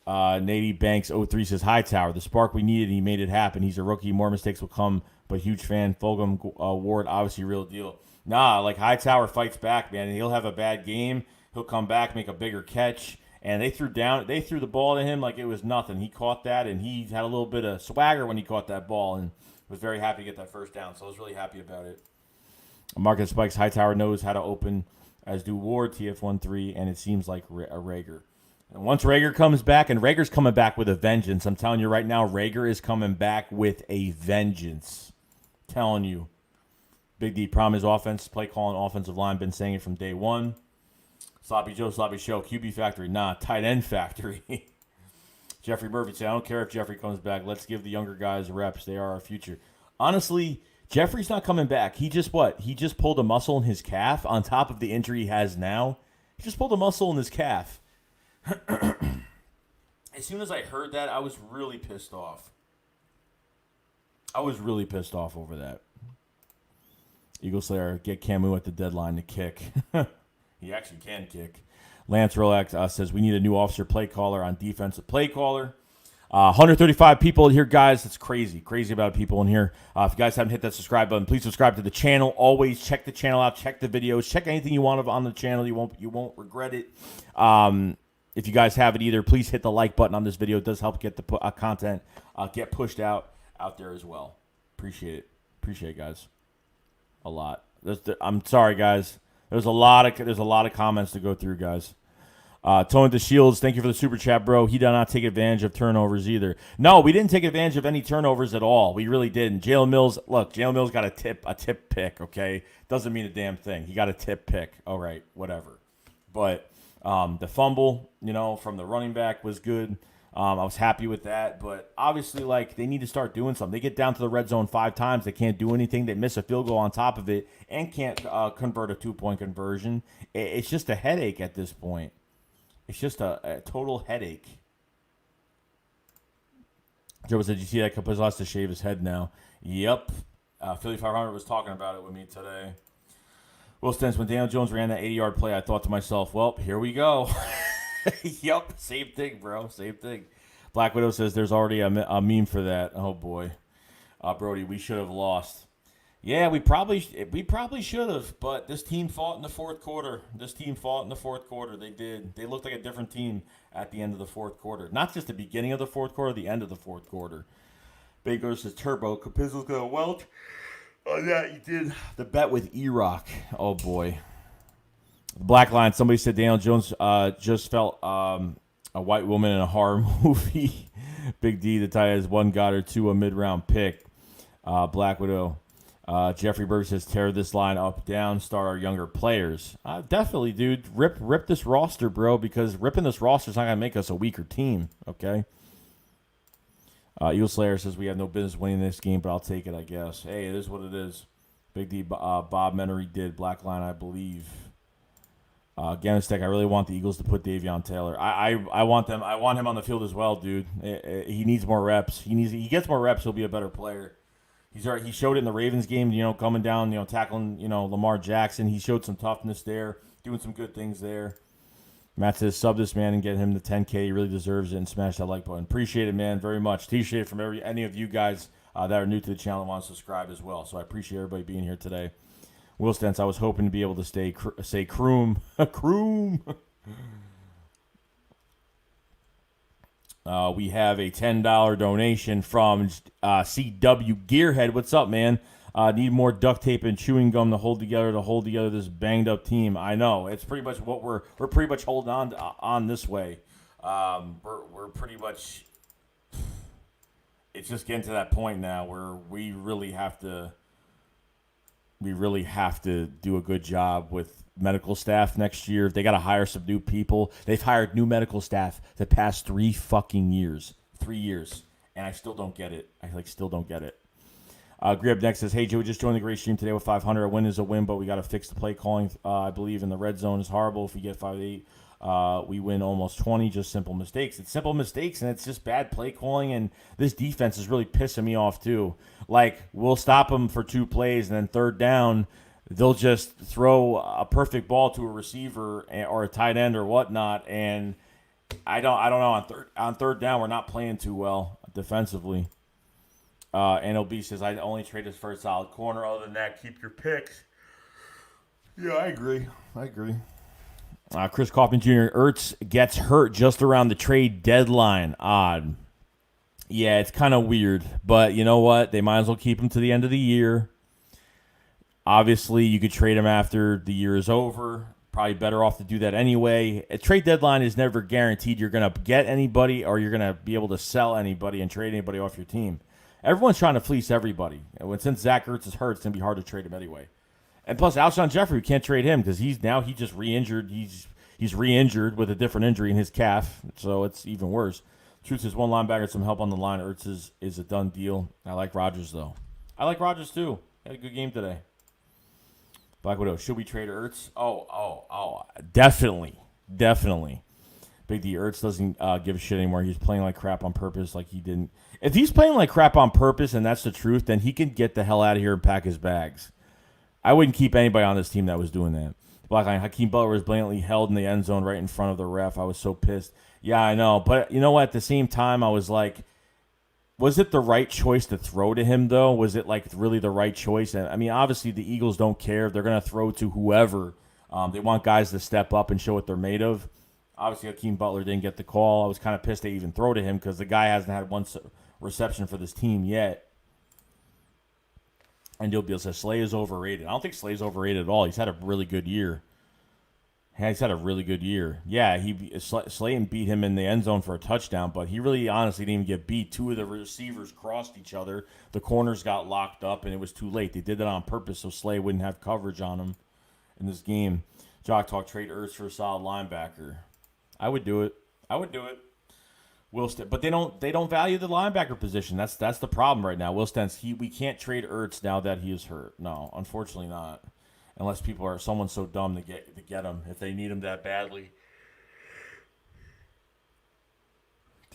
Nady Banks 03 says Hightower, the spark we needed, he made it happen. He's a rookie. More mistakes will come, but huge fan. Fulgham Ward, obviously real deal. Nah, like Hightower fights back, man. He'll have a bad game. He'll come back, make a bigger catch. And they threw the ball to him like it was nothing. He caught that, and he had a little bit of swagger when he caught that ball, and was very happy to get that first down. So I was really happy about it. Market Spikes, Hightower knows how to open, as do Ward, TF13, and it seems like Rager. And once Rager comes back, and Rager's coming back with a vengeance. I'm telling you right now, Rager is coming back with a vengeance. I'm telling you. Big D, problem is offense, play calling, offensive line, been saying it from day one. Sloppy Joe, Sloppy Show, QB Factory, nah, tight end factory. Jeffrey Murphy said, I don't care if Jeffrey comes back. Let's give the younger guys reps. They are our future. Honestly, Jeffrey's not coming back. He just pulled a muscle in his calf on top of the injury he has now. He just pulled a muscle in his calf. As soon as I heard that, I was really pissed off. I was really pissed off over that. Eagle Slayer, get Camus at the deadline to kick. He actually can kick. Lance Rolex says, we need a new officer play caller on defensive play caller. 135 people here, guys. That's crazy. Crazy about people in here. If you guys haven't hit that subscribe button, please subscribe to the channel. Always check the channel out. Check the videos. Check anything you want on the channel. You won't regret it. If you guys have it either, please hit the like button on this video. It does help get the content get pushed out there as well. Appreciate it. Appreciate it, guys. A lot. I'm sorry, guys. There's a lot of comments to go through, guys. Tony DeShields, thank you for the super chat, bro. He did not take advantage of turnovers either. No, we didn't take advantage of any turnovers at all. We really didn't. Jalen Mills got a tip pick, okay? Doesn't mean a damn thing. He got a tip pick. All right, whatever. But the fumble, from the running back was good. I was happy with that. But obviously, they need to start doing something. They get down to the red zone 5 times. They can't do anything. They miss a field goal on top of it and can't convert a 2-point conversion. It's just a headache at this point. It's just a total headache. Joe said, did you see that Capizzo has to shave his head now? Yep. Philly 500 was talking about it with me today. Will Stentz, when Daniel Jones ran that 80-yard play, I thought to myself, well, here we go. Yep, same thing, bro. Same thing. Black Widow says there's already a meme for that. Oh, boy. Brody, we should have lost. Yeah, we probably should have, but this team fought in the fourth quarter. They did. They looked like a different team at the end of the fourth quarter. Not just the beginning of the fourth quarter, the end of the fourth quarter. Baker says, Turbo, Capizzo's going to welt. Oh, yeah, you did. The bet with E-Rock. Oh, boy. The Black Line, somebody said Daniel Jones just felt a white woman in a horror movie. Big D, the tie has 1 Goddard, 2 a mid-round pick. Black Widow. Jeffrey Berg says, tear this line up, down, start our younger players. Definitely, dude. Rip this roster, bro, because ripping this roster is not going to make us a weaker team, okay? Eagle Slayer says, we have no business winning this game, but I'll take it, I guess. Hey, it is what it is. Big D, Bob Menery did. Black Line, I believe. Gannistek, I really want the Eagles to put Davion Taylor. I want him on the field as well, dude. He needs more reps. He gets more reps, he'll be a better player. He showed it in the Ravens game, coming down, tackling, Lamar Jackson. He showed some toughness there, doing some good things there. Matt says, sub this man and get him the 10K. He really deserves it, and smash that like button. Appreciate it, man, very much. Appreciate it from any of you guys that are new to the channel and want to subscribe as well. So I appreciate everybody being here today. Will Stentz, I was hoping to be able to say Kroom. Kroom. We have a $10 donation from CW Gearhead. What's up, man? Need more duct tape and chewing gum to hold together this banged up team. I know. It's pretty much what we're pretty much holding on this way. We're pretty much. It's just getting to that point now where we really have to do a good job with medical staff next year. They got to hire some new people. They've hired new medical staff the past 3 fucking years. 3 years. And I still don't get it. Still don't get it. Grib next says, hey, Joe, we just joined the great stream today with 500. A win is a win, but we got to fix the play calling. I believe in the red zone is horrible. If we get 5-8, we win almost 20. Just simple mistakes. It's simple mistakes, and it's just bad play calling, and this defense is really pissing me off too. Like, we'll stop them for 2 plays, and then third down, they'll just throw a perfect ball to a receiver or a tight end or whatnot, and I don't know. On third down, we're not playing too well defensively. And LB says, I only traded for a solid corner. Other than that, keep your picks. Yeah, I agree. Chris Kaufman Jr. Ertz gets hurt just around the trade deadline. Odd. Yeah, it's kind of weird. But you know what? They might as well keep him to the end of the year. Obviously, you could trade him after the year is over. Probably better off to do that anyway. A trade deadline is never guaranteed you're going to get anybody or you're going to be able to sell anybody and trade anybody off your team. Everyone's trying to fleece everybody. And since Zach Ertz is hurt, it's going to be hard to trade him anyway. And plus, Alshon Jeffrey, we can't trade him because he just re-injured. He's re-injured with a different injury in his calf, so it's even worse. Truth is, one linebacker, some help on the line. Ertz is a done deal. I like Rodgers, though. I like Rodgers, too. He had a good game today. Black Widow, should we trade Ertz? Oh, definitely. Big D, Ertz doesn't give a shit anymore. He's playing like crap on purpose like he didn't. If he's playing like crap on purpose and that's the truth, then he can get the hell out of here and pack his bags. I wouldn't keep anybody on this team that was doing that. Blackline, Hakeem Butler was blatantly held in the end zone right in front of the ref. I was so pissed. Yeah, I know. But you know what? At the same time, I was like, was it the right choice to throw to him, though? Was it like really the right choice? And I mean, obviously, the Eagles don't care. They're going to throw to whoever. They want guys to step up and show what they're made of. Obviously, Hakeem Butler didn't get the call. I was kind of pissed they even throw to him because the guy hasn't had one reception for this team yet. And Dilbiel says Slay is overrated. I don't think Slay's overrated at all. He's had a really good year. Yeah, Slayton beat him in the end zone for a touchdown, but he really honestly didn't even get beat. 2 of the receivers crossed each other. The corners got locked up, and it was too late. They did that on purpose so Slay wouldn't have coverage on him in this game. Jock Talk, trade Ertz for a solid linebacker. I would do it. But they don't value the linebacker position. That's the problem right now. Will Stentz, we can't trade Ertz now that he is hurt. No, unfortunately not. Unless someone's so dumb to get him if they need him that badly.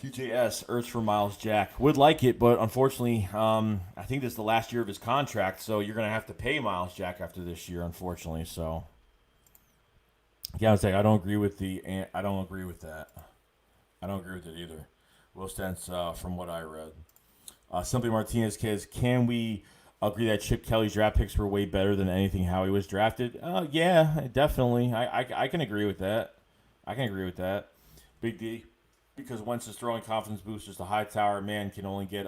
TJS, Ertz for Miles Jack. Would like it, but unfortunately, I think this is the last year of his contract, so you're going to have to pay Miles Jack after this year, unfortunately. So, yeah, I was like, I don't agree with that. I don't agree with it either. Will Stentz, from what I read. Simply Martinez says, can we agree that Chip Kelly's draft picks were way better than anything Howie was drafted? Yeah, definitely. I can agree with that. Big D, because Wentz's throwing confidence boosters, the Hightower man can only get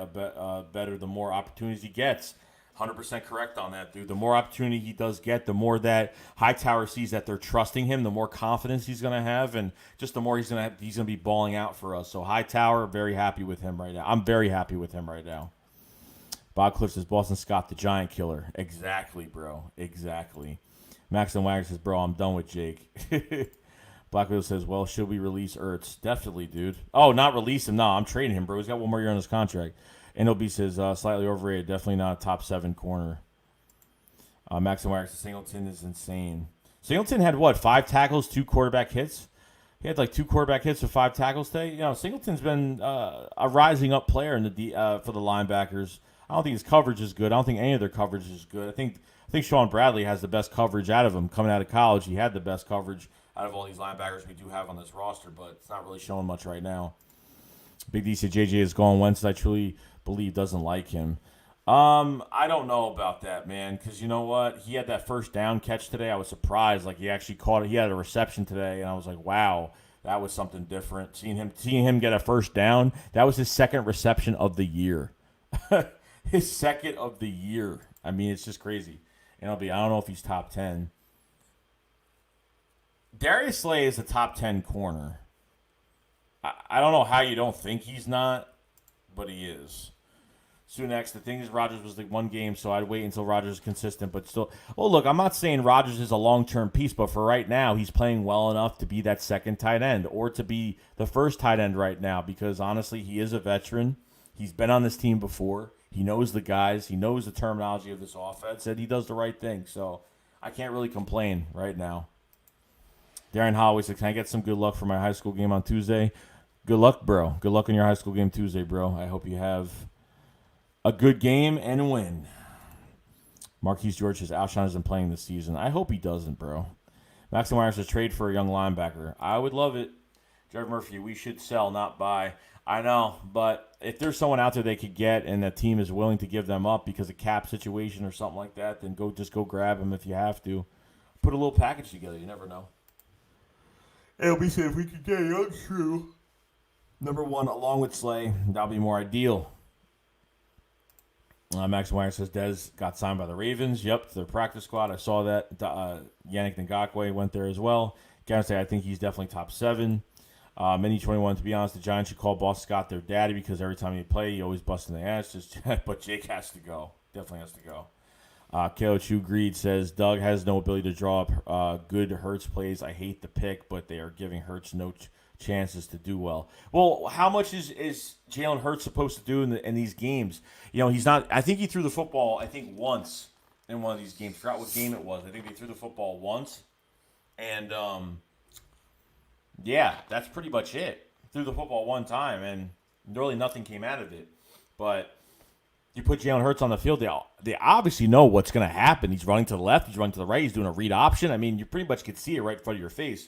better the more opportunities he gets. 100% correct on that, dude. The more opportunity he does get, the more that Hightower sees that they're trusting him, the more confidence he's going to have, and just the more he's going to be balling out for us. So Hightower, very happy with him right now. I'm very happy with him right now. Bob Cliff says, Boston Scott, the giant killer. Exactly, bro. Exactly. Maxon Wagner says, bro, I'm done with Jake. Black Widow says, well, should we release Ertz? Definitely, dude. Oh, not release him. No, I'm trading him, bro. He's got 1 more year on his contract. NLB says, slightly overrated. Definitely not a top 7 corner. Maxon Wagner says, Singleton is insane. Singleton had, 5 tackles, 2 quarterback hits? He had 2 quarterback hits with 5 tackles today. You know, Singleton's been a rising up player in for the linebackers. I don't think his coverage is good. I don't think any of their coverage is good. I think Sean Bradley has the best coverage out of him. Coming out of college, he had the best coverage out of all these linebackers we do have on this roster, but it's not really showing much right now. Big D said JJ is going Wentz. I truly believe doesn't like him. I don't know about that, man, because you know what? He had that first down catch today. I was surprised. Like, he actually caught it. He had a reception today, and I was like, wow, that was something different. Seeing him get a first down, that was his second reception of the year. His second of the year. I mean, it's just crazy. And I don't know if he's top 10. Darius Slay is a top 10 corner. I don't know how you don't think he's not, but he is. Soon next, the thing is, Rodgers was like 1 game, so I'd wait until Rodgers is consistent. But still, well, look, I'm not saying Rodgers is a long-term piece, but for right now, he's playing well enough to be that second tight end or to be the first tight end right now because, honestly, he is a veteran. He's been on this team before. He knows the guys. He knows the terminology of this offense, and he does the right thing. So I can't really complain right now. Darren Holloway said, "Can I get some good luck for my high school game on Tuesday?" Good luck, bro. Good luck in your high school game Tuesday, bro. I hope you have a good game and win. Marquise George says Alshon isn't playing this season. I hope he doesn't, bro. Max Meyer says trade for a young linebacker. I would love it. Jared Murphy, we should sell, not buy. I know, but if there's someone out there they could get and the team is willing to give them up because of cap situation or something like that, then go grab him if you have to. Put a little package together. You never know. LB said if we could get Young True number one along with Slay, that'll be more ideal. Max Meyer says Dez got signed by the Ravens. Yep, to their practice squad. I saw that. Yannick Ngakwe went there as well. Gavin say I think he's definitely top 7. Mini21, to be honest, the Giants should call Boston Scott their daddy because every time you play, you always bust in the ass. But Jake has to go. Definitely has to go. Kale Chu Greed says Doug has no ability to draw up good Hurts plays. I hate the pick, but they are giving Hurts no chances to do well. Well, how much is Jalen Hurts supposed to do in these games? You know, he's not. I think he threw the football, once in one of these games. I forgot what game it was. I think they threw the football once. And, yeah, that's pretty much it. Threw the football one time, and really nothing came out of it. But you put Jalen Hurts on the field, they obviously know what's going to happen. He's running to the left. He's running to the right. He's doing a read option. I mean, you pretty much could see it right in front of your face.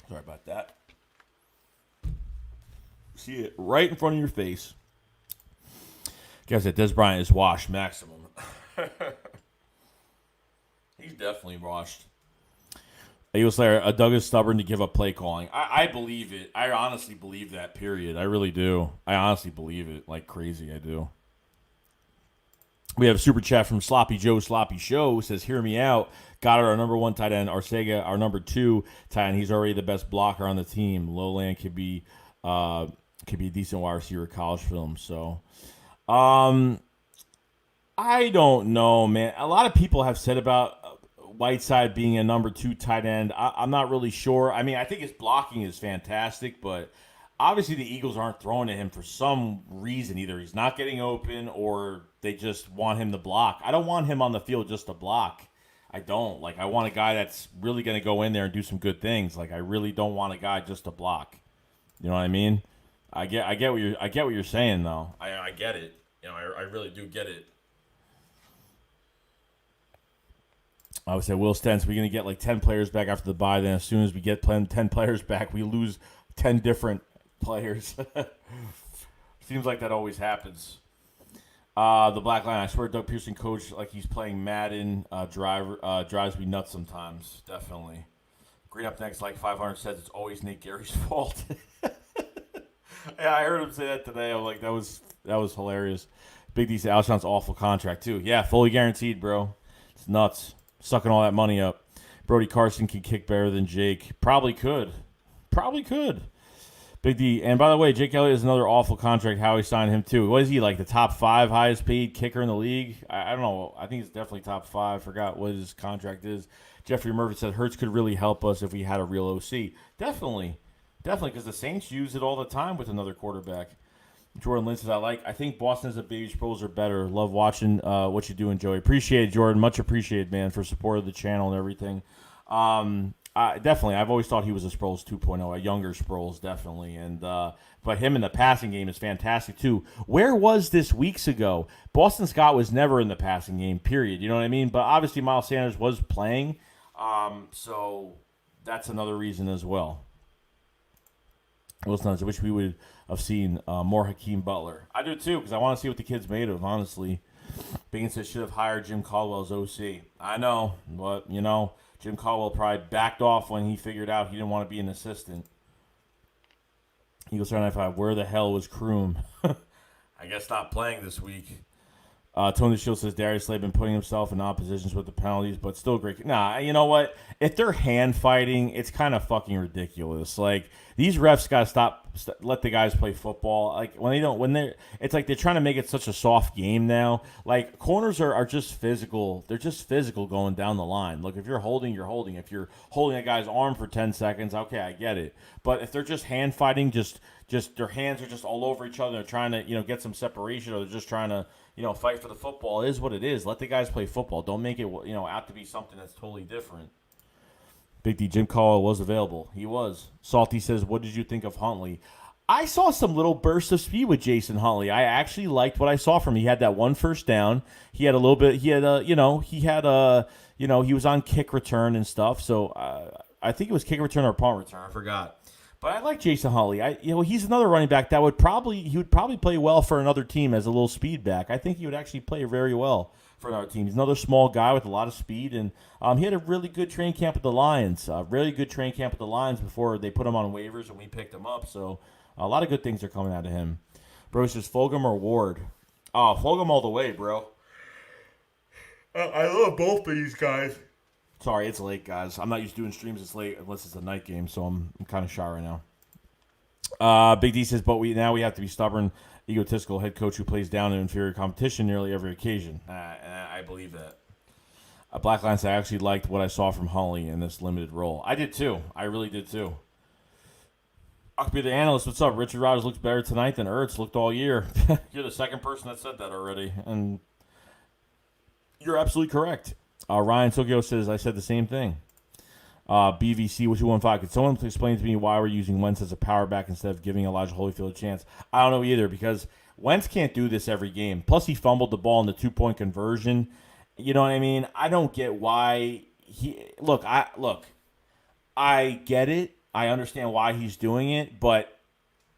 Sorry about that. See it right in front of your face. Guess that Des Bryant is washed maximum. He's definitely washed. Eagle Slayer, Doug is stubborn to give up play calling. I believe it. I honestly believe that, period. I really do. I honestly believe it like crazy. I do. We have a super chat from Sloppy Joe Sloppy Show. Says, hear me out. Goddard, our number 1 tight end. Arcega, our number 2 tight end. He's already the best blocker on the team. Lowland could be a decent wide receiver college film. So, I don't know, man. A lot of people have said about Whiteside being a number 2 tight end. I'm not really sure. I mean, I think his blocking is fantastic, but obviously the Eagles aren't throwing at him for some reason. Either he's not getting open or they just want him to block. I don't want him on the field just to block. I don't. Like, I want a guy that's really going to go in there and do some good things. Like, I really don't want a guy just to block. You know what I mean? I get what you're saying, though. I get it. You know, I really do get it. I would say, Will Stentz, we're going to get like 10 players back after the bye. Then as soon as we get 10 players back, we lose 10 different players. Seems like that always happens. The Black Line, I swear Doug Pearson coach like he's playing Madden drives me nuts sometimes. Definitely. Green Up Next, like 500 says, it's always Nate Gary's fault. Yeah, I heard him say that today. I'm like, that was hilarious. Big D said Alshon's awful contract, too. Yeah, fully guaranteed, bro. It's nuts. Sucking all that money up. Brody Carson can kick better than Jake. Probably could. Big D. And by the way, Jake Elliott is another awful contract. Howie signed him, too. What is he, like the top 5 highest paid kicker in the league? I don't know. I think he's definitely top 5. Forgot what his contract is. Jeffrey Murphy said Hurts could really help us if we had a real OC. Definitely, because the Saints use it all the time with another quarterback. Jordan Lynn says, I think Boston as a baby Sproles are better. Love watching what you do, Joey. Appreciate it, Jordan. Much appreciated, man, for support of the channel and everything. Definitely, I've always thought he was a Sproles 2.0, a younger Sproles, definitely. And but him in the passing game is fantastic, too. Where was this weeks ago? Boston Scott was never in the passing game, period. You know what I mean? But obviously, Miles Sanders was playing. So that's another reason as well. Wilson, I wish we would have seen more Hakeem Butler. I do too, because I want to see what the kid's made of, honestly. Biggins says should have hired Jim Caldwell as OC. I know, but, Jim Caldwell probably backed off when he figured out he didn't want to be an assistant. Eagles 95, where the hell was Kroom? I guess not playing this week. Tony Shield says Darius Slay been putting himself in odd positions with the penalties, but still great. Nah, you know what? If they're hand fighting, it's kind of fucking ridiculous. Like these refs gotta let the guys play football. Like it's like they're trying to make it such a soft game now. Like corners are just physical. They're just physical going down the line. Look, if you're holding, you're holding. If you're holding a guy's arm for 10 seconds, okay, I get it. But if they're just hand fighting, just their hands are just all over each other. They're trying to get some separation, or they're just trying to fight for the football. It is what it is. Let the guys play football. Don't make it out to be something that's totally different. Big D, Jim Caldwell was available. He was. Salty says, what did you think of Huntley? I saw some little bursts of speed with Jason Huntley. I actually liked what I saw from him. He had that one first down. He had a little bit. He had he was on kick return and stuff. So I think it was kick return or punt return. I forgot. But I like Jason Huntley. He's another running back that would probably play well for another team as a little speed back. I think he would actually play very well for another team. He's another small guy with a lot of speed, and he had a really good training camp with the Lions. Really good training camp with the Lions before they put him on waivers and we picked him up. So a lot of good things are coming out of him. Bro says Fulgham or Ward? Oh, Fulgham all the way, bro. I love both of these guys. Sorry, it's late, guys. I'm not used to doing streams this late unless it's a night game, so I'm kind of shy right now. Big D says, but we have to be stubborn, egotistical head coach who plays down in inferior competition nearly every occasion. I believe that. Black Line said, I actually liked what I saw from Huntley in this limited role. I did too. I really did too. I could be the analyst. What's up? Richard Rodgers looks better tonight than Ertz looked all year. You're the second person that said that already, and you're absolutely correct. Ryan Tokyo says, I said the same thing. BVC 215. Could someone explain to me why we're using Wentz as a power back instead of giving Elijah Holyfield a chance? I don't know either, because Wentz can't do this every game. Plus, he fumbled the ball in the 2-point conversion. You know what I mean? I don't get why I get it. I understand why he's doing it, but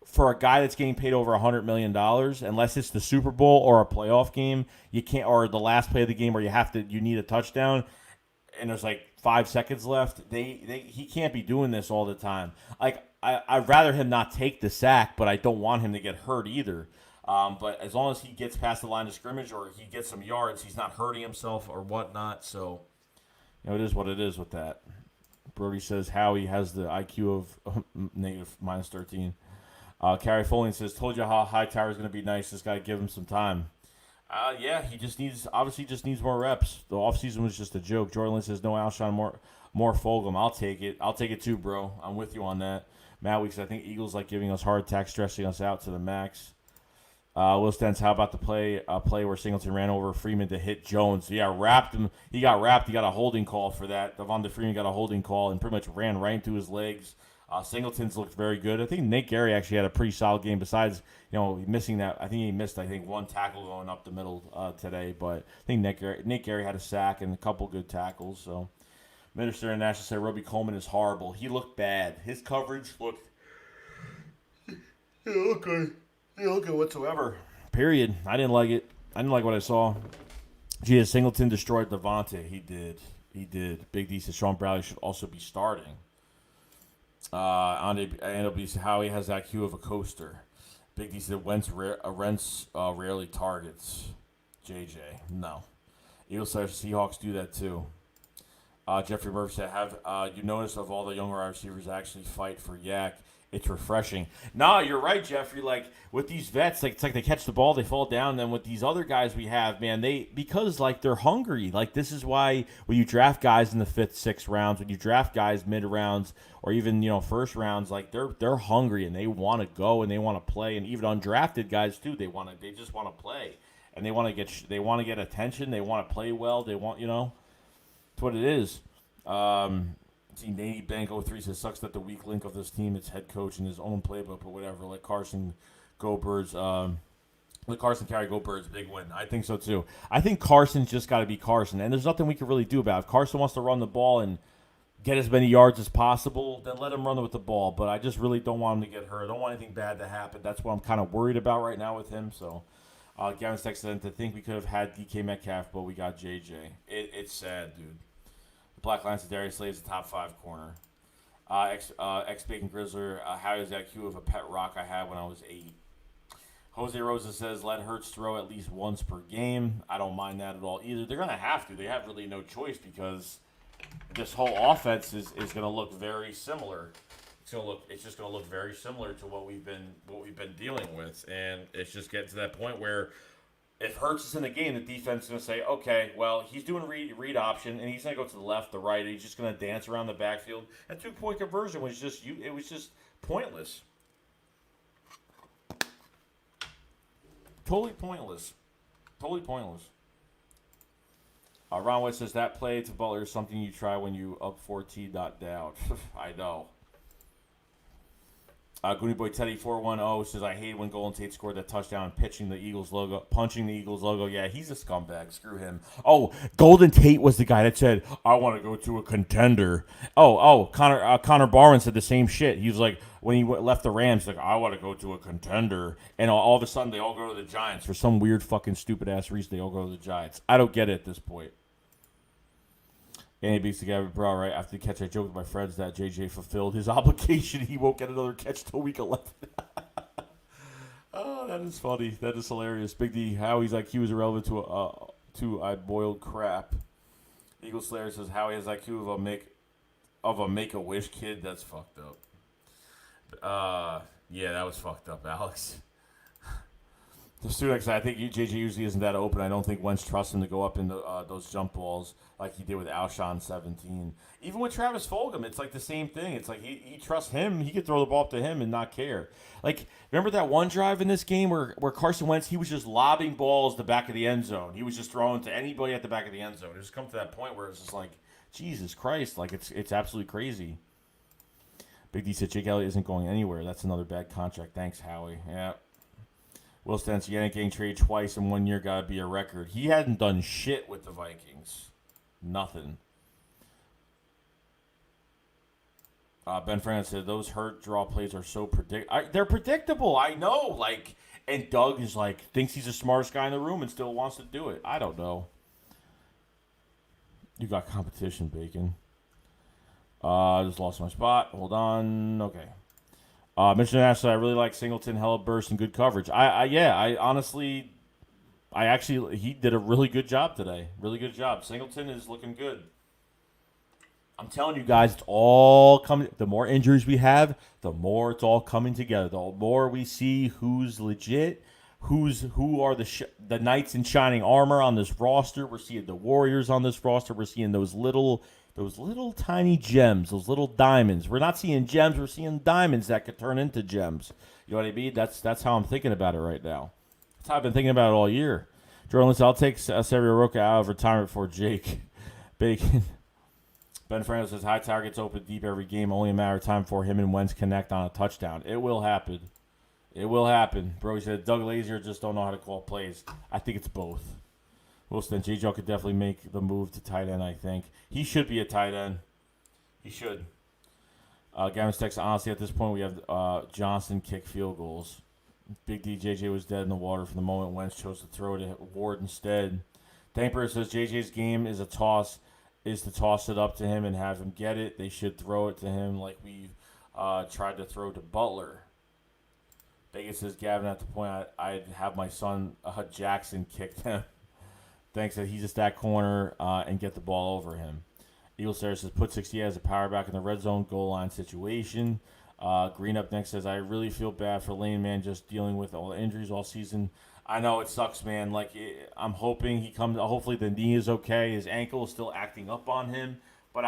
for a guy that's getting paid over $100 million, unless it's the Super Bowl or a playoff game, you can't, or the last play of the game where you need a touchdown, and there's like 5 seconds left. He can't be doing this all the time. Like I'd rather him not take the sack, but I don't want him to get hurt either. But as long as he gets past the line of scrimmage or he gets some yards, he's not hurting himself or whatnot. So it is what it is with that. Brody says Howie has the IQ of negative -13. Carrie Foley says, told you how Hightower's going to be nice. Just got to give him some time. Yeah, he just needs more reps. The offseason was just a joke. Jordan Lynn says, no Alshon, more Fulgham. I'll take it. I'll take it too, bro. I'm with you on that. Matt Weeks, I think Eagles like giving us heart attacks, stressing us out to the max. Will Stentz, how about the play where Singleton ran over Freeman to hit Jones? Yeah, wrapped him. He got wrapped. He got a holding call for that. Devonta Freeman got a holding call and pretty much ran right into his legs. Singleton's looked very good. I think Nate Gary actually had a pretty solid game. Besides, missing that, I think he missed one tackle going up the middle today. But I think Nate Gary had a sack and a couple good tackles. So, Minister International said Roby Coleman is horrible. He looked bad. His coverage looked. He looked good. He didn't look good whatsoever. Period. I didn't like it. I didn't like what I saw. Gee, Singleton destroyed Devontae. He did. Big D says Sean Bradley should also be starting. On NWC, Howie has that IQ of a coaster. Big D said Wentz rarely targets JJ. No. Eagles / Seahawks do that too. Jeffrey Murphy said, have you noticed of all the younger wide receivers actually fight for Yak? It's refreshing. No, you're right, Jeffrey. Like with these vets, it's like they catch the ball, they fall down. Then with these other guys we have, man, because they're hungry. Like this is why when you draft guys in the 5th, 6th rounds, when you draft guys mid rounds or even first rounds, like they're hungry and they want to go and they want to play. And even undrafted guys too, they just want to play and they want to get attention. They want to play well. They want it's what it is. Nady Bank 03 says, sucks that the weak link of this team is head coach in his own playbook, but whatever. Let Carson go Birds. Let Carson carry go Birds. Big win. I think so too. I think Carson's just got to be Carson, and there's nothing we can really do about it. If Carson wants to run the ball and get as many yards as possible, then let him run with the ball. But I just really don't want him to get hurt. I don't want anything bad to happen. That's what I'm kind of worried about right now with him. So, Gavin's texted to think we could have had DK Metcalf, but we got JJ. It's sad, dude. Black Lions to Darius Slay is the top 5 corner. Ex Bacon Grizzler, how is that IQ of a pet rock I had when I was 8? Jose Rosa says, let Hurts throw at least once per game. I don't mind that at all either. They're going to have to. They have really no choice because this whole offense is going to look very similar. It's just going to look very similar to what we've been dealing with, and it's just getting to that point where if Hurts is in the game, the defense is going to say, okay, well, he's doing read option, and he's going to go to the left, the right, and he's just going to dance around the backfield. And 2-point conversion was just pointless. Totally pointless. Totally pointless. Ron White says, that play to Butler is something you try when you up 4T. Doubt. I know. Goonie Boy Teddy 410 says, I hate when Golden Tate scored that touchdown punching the Eagles logo. Yeah, he's a scumbag. Screw him. Oh, Golden Tate was the guy that said, I want to go to a contender. Connor Barwin said the same shit. He was like, when he left the Rams, like, I want to go to a contender. And all of a sudden, they all go to the Giants. For some weird fucking stupid-ass reason, they all go to the Giants. I don't get it at this point. Andy beats the guy with bro, right? After the catch, I joked with my friends that JJ fulfilled his obligation. He won't get another catch till week 11. Oh, that is funny. That is hilarious. Big D, Howie's IQ is irrelevant to I boiled crap. Eagle Slayer says Howie has IQ of a Make-A-Wish kid. That's fucked up. Yeah, that was fucked up, Alex. The student, I think JJ usually isn't that open. I don't think Wentz trusts him to go up in those jump balls like he did with Alshon 17. Even with Travis Fulgham, it's like the same thing. It's like he trusts him. He could throw the ball up to him and not care. Like, remember that one drive in this game where Carson Wentz, he was just lobbing balls to the back of the end zone. He was just throwing to anybody at the back of the end zone. It just come to that point where it's just like, Jesus Christ, like it's absolutely crazy. Big D said Jake Elliott isn't going anywhere. That's another bad contract. Thanks, Howie. Yeah. Will Stentz, Yannick getting traded twice in 1 year got to be a record. He hadn't done shit with the Vikings. Nothing. Ben Francis said, those hurt draw plays are so they're predictable. I know. Like, and Doug is like, thinks he's the smartest guy in the room and still wants to do it. I don't know. You got competition, Bacon. I just lost my spot. Hold on. Okay. Mitchell Nash said, I really like Singleton, hella burst, and good coverage. Honestly, he did a really good job today. Really good job. Singleton is looking good. I'm telling you guys, it's all coming. The more injuries we have, the more it's all coming together. The more we see who's legit, who are the knights in shining armor on this roster. We're seeing the Warriors on this roster. We're seeing those little tiny gems, those little diamonds. We're not seeing gems, we're seeing diamonds that could turn into gems. You know what I mean? That's how I'm thinking about it right now. That's how I've been thinking about it all year. Jordan, listen, I'll take Severio Roca out of retirement for Jake Bacon. Ben Fernando says, high targets open deep every game. Only a matter of time for him and Wentz connect on a touchdown. It will happen. It will happen. Bro, he said, Doug Lazier just don't know how to call plays. I think it's both. Wilson, J.J. could definitely make the move to tight end, I think. He should be a tight end. He should. Gavin Stex, honestly, at this point, we have Johnson kick field goals. Big D, J.J. was dead in the water from the moment Wentz chose to throw it to Ward instead. Dankberg says J.J.'s game is to toss it up to him and have him get it. They should throw it to him like we tried to throw to Butler. Vegas says, Gavin, at the point, I'd have my son Jackson kick him. Thanks that he's a stack corner and get the ball over him. Eagle Sarah says, put 60 as a power back in the red zone goal line situation. Green up next says, I really feel bad for Lane, man, just dealing with all the injuries all season. I know it sucks, man. Like, I'm hoping he comes. Hopefully the knee is okay. His ankle is still acting up on him. But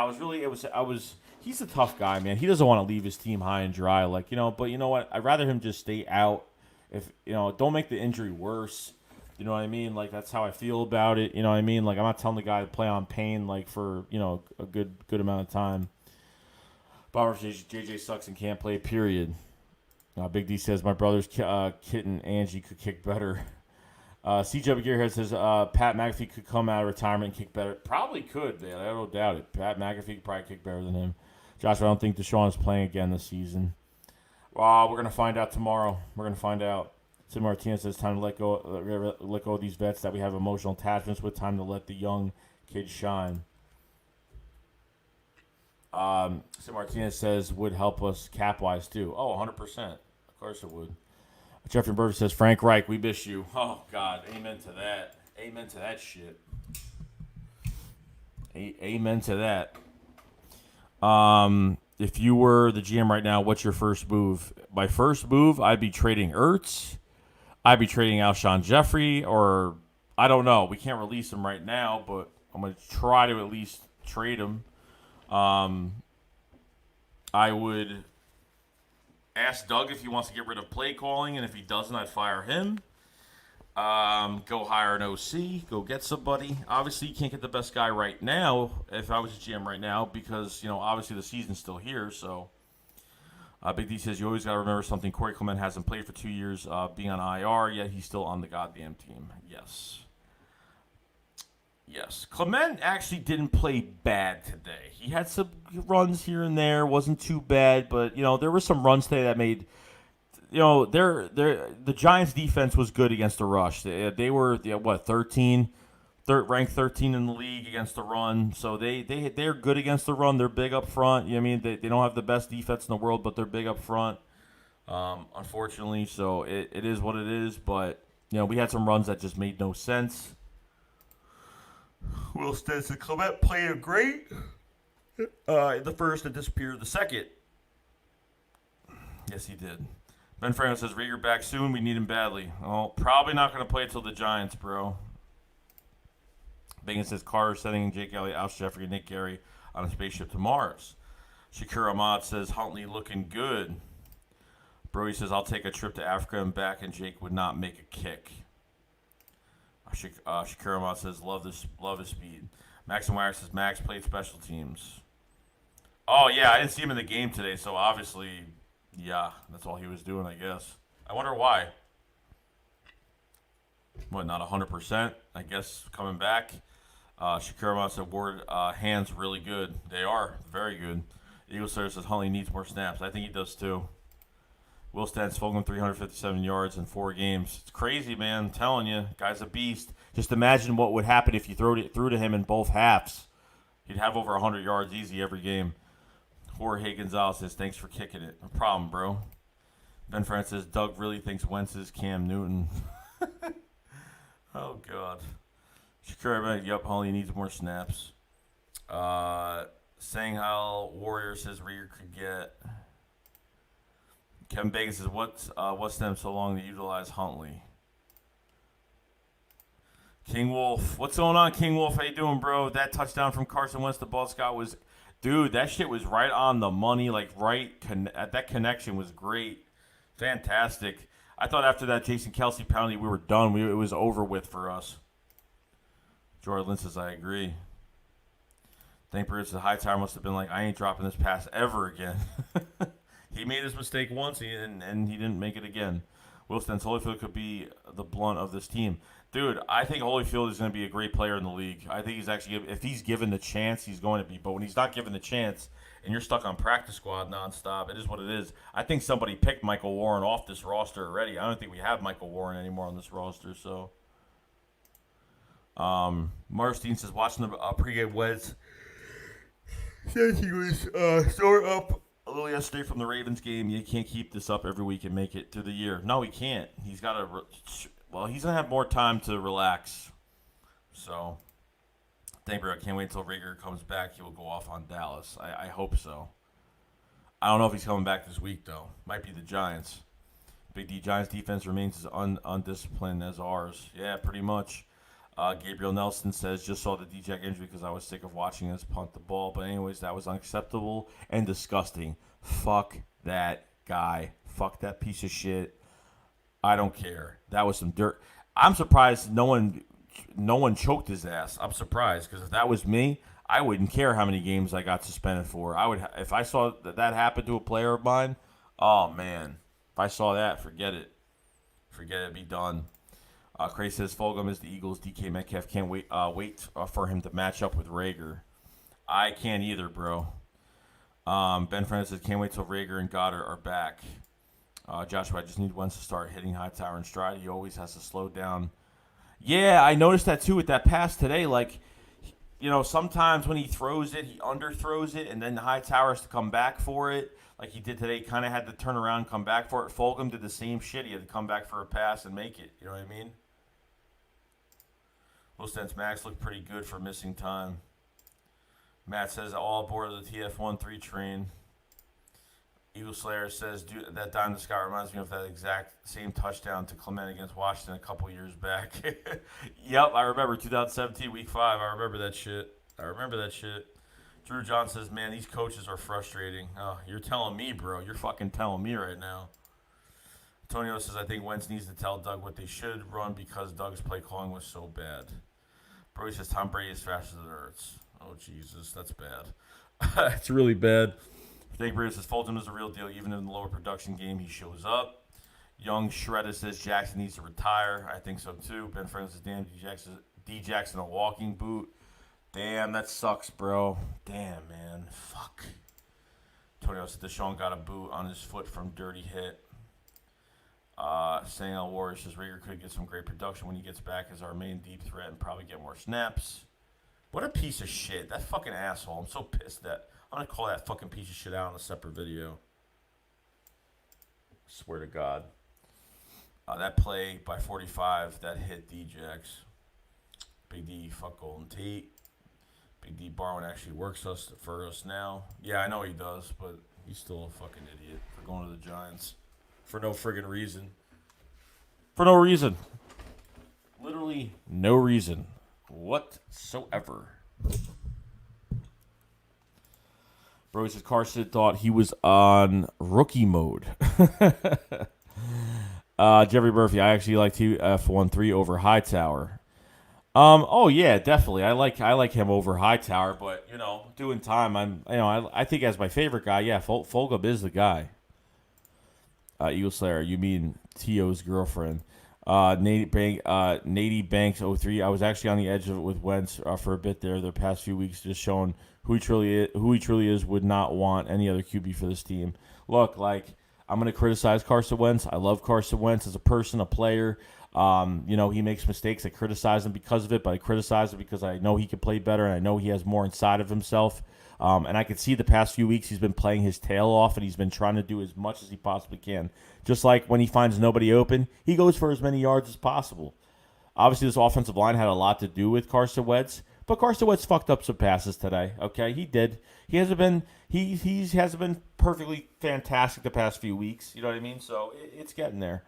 he's a tough guy, man. He doesn't want to leave his team high and dry. Like, but you know what? I'd rather him just stay out. If, don't make the injury worse. You know what I mean? Like, that's how I feel about it. You know what I mean? Like, I'm not telling the guy to play on pain, like, for, a good amount of time. Bomber JJ sucks and can't play, period. Big D says, my brother's kitten, Angie, could kick better. CW Gearhead says, Pat McAfee could come out of retirement and kick better. Probably could, man. I don't doubt it. Pat McAfee could probably kick better than him. Josh, I don't think Deshaun is playing again this season. We're going to find out tomorrow. We're going to find out. Sid Martinez says, time to let go of these vets that we have emotional attachments with. Time to let the young kids shine. Sid Martinez says, would help us cap-wise, too. Oh, 100%. Of course it would. Jeffrey Burger says, Frank Reich, we miss you. Oh, God. Amen to that. Amen to that shit. Amen to that. If you were the GM right now, what's your first move? My first move, I'd be trading Ertz. I'd be trading Alshon Jeffrey, or I don't know. We can't release him right now, but I'm going to try to at least trade him. I would ask Doug if he wants to get rid of play calling, and if he doesn't, I'd fire him. Go hire an OC. Go get somebody. Obviously, you can't get the best guy right now. If I was a GM right now, because obviously the season's still here. So, Big D says you always got to remember something. Corey Clement hasn't played for 2 years, being on IR, yet he's still on the goddamn team. Yes. Clement actually didn't play bad today. He had some runs here and there, wasn't too bad, but there were some runs today that made. The Giants' defense was good against the rush. They were ranked 13 in the league against the run. So they're good against the run. They're big up front. They don't have the best defense in the world, but they're big up front. Unfortunately, so it is what it is. But we had some runs that just made no sense. Will Stenson Clement played great in the first and disappeared in the second. Yes, he did. Ben Franklin says, Rieger back soon. We need him badly. Well, probably not going to play until the Giants, bro. Bacon says, Carter sending Jake Elliott, Alshon Jeffrey, and Nick Gary on a spaceship to Mars. Shakur Ahmad says, Huntley looking good. Brody says, I'll take a trip to Africa and back, and Jake would not make a kick. Shakur Ahmad says, love his speed. Max and Wire says, Max played special teams. Oh, yeah, I didn't see him in the game today, so obviously... yeah, that's all he was doing, I guess. I wonder why. What, not 100%? I guess coming back. Shakur Ahmad said, Ward, hands really good. They are very good. Eagle Slayer says Huntley needs more snaps. I think he does too. Will Stans Fulgham 357 yards in 4 games. It's crazy, man. I'm telling you, guy's a beast. Just imagine what would happen if you threw to him in both halves. He'd have over 100 yards easy every game. Jorge Gonzalez says, thanks for kicking it. No problem, bro. Ben Francis says, Doug really thinks Wentz is Cam Newton. Oh, God. Shakur, yep, Holly needs more snaps. Sanghal Warrior says, Rieger could get. Kevin Bacon says, what's them so long to utilize Huntley? King Wolf. What's going on, King Wolf? How you doing, bro? That touchdown from Carson Wentz to Ball Scott was... dude, that shit was right on the money. That connection was great. Fantastic. I thought after that Jason Kelsey penalty, we were done. It was over with for us. Jordan Lynn says, I agree. Thank Bruce, the Hightower must have been like, I ain't dropping this pass ever again. He made his mistake once, and he didn't make it again. Wilson Holyfield could be the blunt of this team. Dude, I think Holyfield is going to be a great player in the league. I think he's actually, if he's given the chance, he's going to be. But when he's not given the chance and you're stuck on practice squad nonstop, it is what it is. I think somebody picked Michael Warren off this roster already. I don't think we have Michael Warren anymore on this roster. So, Marstein says, watching the pregame Wes says he was sore up a little yesterday from the Ravens game. You can't keep this up every week and make it through the year. No, he can't. He's got to... well, he's going to have more time to relax. So, thank you. I can't wait until Rieger comes back. He will go off on Dallas. I hope so. I don't know if he's coming back this week, though. Might be the Giants. Big D, Giants defense remains as undisciplined as ours. Yeah, pretty much. Gabriel Nelson says, just saw the D-Jack injury because I was sick of watching us punt the ball. But anyways, that was unacceptable and disgusting. Fuck that guy. Fuck that piece of shit. I don't care. That was some dirt. I'm surprised no one choked his ass. I'm surprised because if that was me, I wouldn't care how many games I got suspended for. I would, if I saw that happen to a player of mine. Oh man, if I saw that, forget it. Forget it. Be done. Craig says Fulgham is the Eagles. DK Metcalf can't wait for him to match up with Rager. I can't either, bro. Ben Francis says can't wait till Rager and Goddard are back. Joshua, I just need Wentz to start hitting Hightower and stride. He always has to slow down. Yeah, I noticed that too with that pass today. Like, sometimes when he throws it, he underthrows it, and then the Hightower has to come back for it. Like he did today, kind of had to turn around, come back for it. Fulgham did the same shit. He had to come back for a pass and make it. You know what I mean? Well, since Max looked pretty good for missing time. Matt says all aboard the TF13 train. Eagle Slayer says that dime to Scott reminds me of that exact same touchdown to Clement against Washington a couple years back. Yep, I remember 2017 Week 5. I remember that shit. Drew John says, man, these coaches are frustrating. Oh, you're telling me, bro. You're fucking telling me right now. Antonio says, I think Wentz needs to tell Doug what they should run because Doug's play calling was so bad. Brody says, Tom Brady is faster than Ertz. Oh, Jesus, that's bad. It's really bad. Dave Brady says, Fulton is a real deal. Even in the lower production game, he shows up. Young Shredder says, Jackson needs to retire. I think so, too. Ben Franklin says, damn, D. Jackson a walking boot. Damn, that sucks, bro. Damn, man. Fuck. Antonio said, Deshaun got a boot on his foot from dirty hit. Saying L. Warrior says, Rager could get some great production when he gets back as our main deep threat and probably get more snaps. What a piece of shit. That fucking asshole. I'm so pissed that I'm going to call that fucking piece of shit out in a separate video. Swear to God. That play by 45, that hit D-Jax. Big D, fuck Golden Tate. Big D Barwin actually works for us now. Yeah, I know he does, but he's still a fucking idiot for going to the Giants. For no friggin' reason. For no reason. Literally no reason whatsoever. Bro, he says Carson thought he was on rookie mode. Jeffrey Murphy, I actually like TF13 over Hightower. Oh yeah, definitely. I like him over Hightower, but doing time, I think as my favorite guy, yeah, Fulgham is the guy. Eagle Slayer, you mean T.O.'s girlfriend? Nady Banks 03. I was actually on the edge of it with Wentz for a bit there. The past few weeks, just showing who he truly is. Would not want any other QB for this team. Look, I'm going to criticize Carson Wentz. I love Carson Wentz as a person, a player. He makes mistakes. I criticize him because of it, but I criticize him because I know he can play better and I know he has more inside of himself. And I can see the past few weeks he's been playing his tail off and he's been trying to do as much as he possibly can. Just like when he finds nobody open, he goes for as many yards as possible. Obviously, this offensive line had a lot to do with Carson Wentz, but Carson Wentz fucked up some passes today. Okay, he did. He hasn't been perfectly fantastic the past few weeks. You know what I mean? So it's getting there.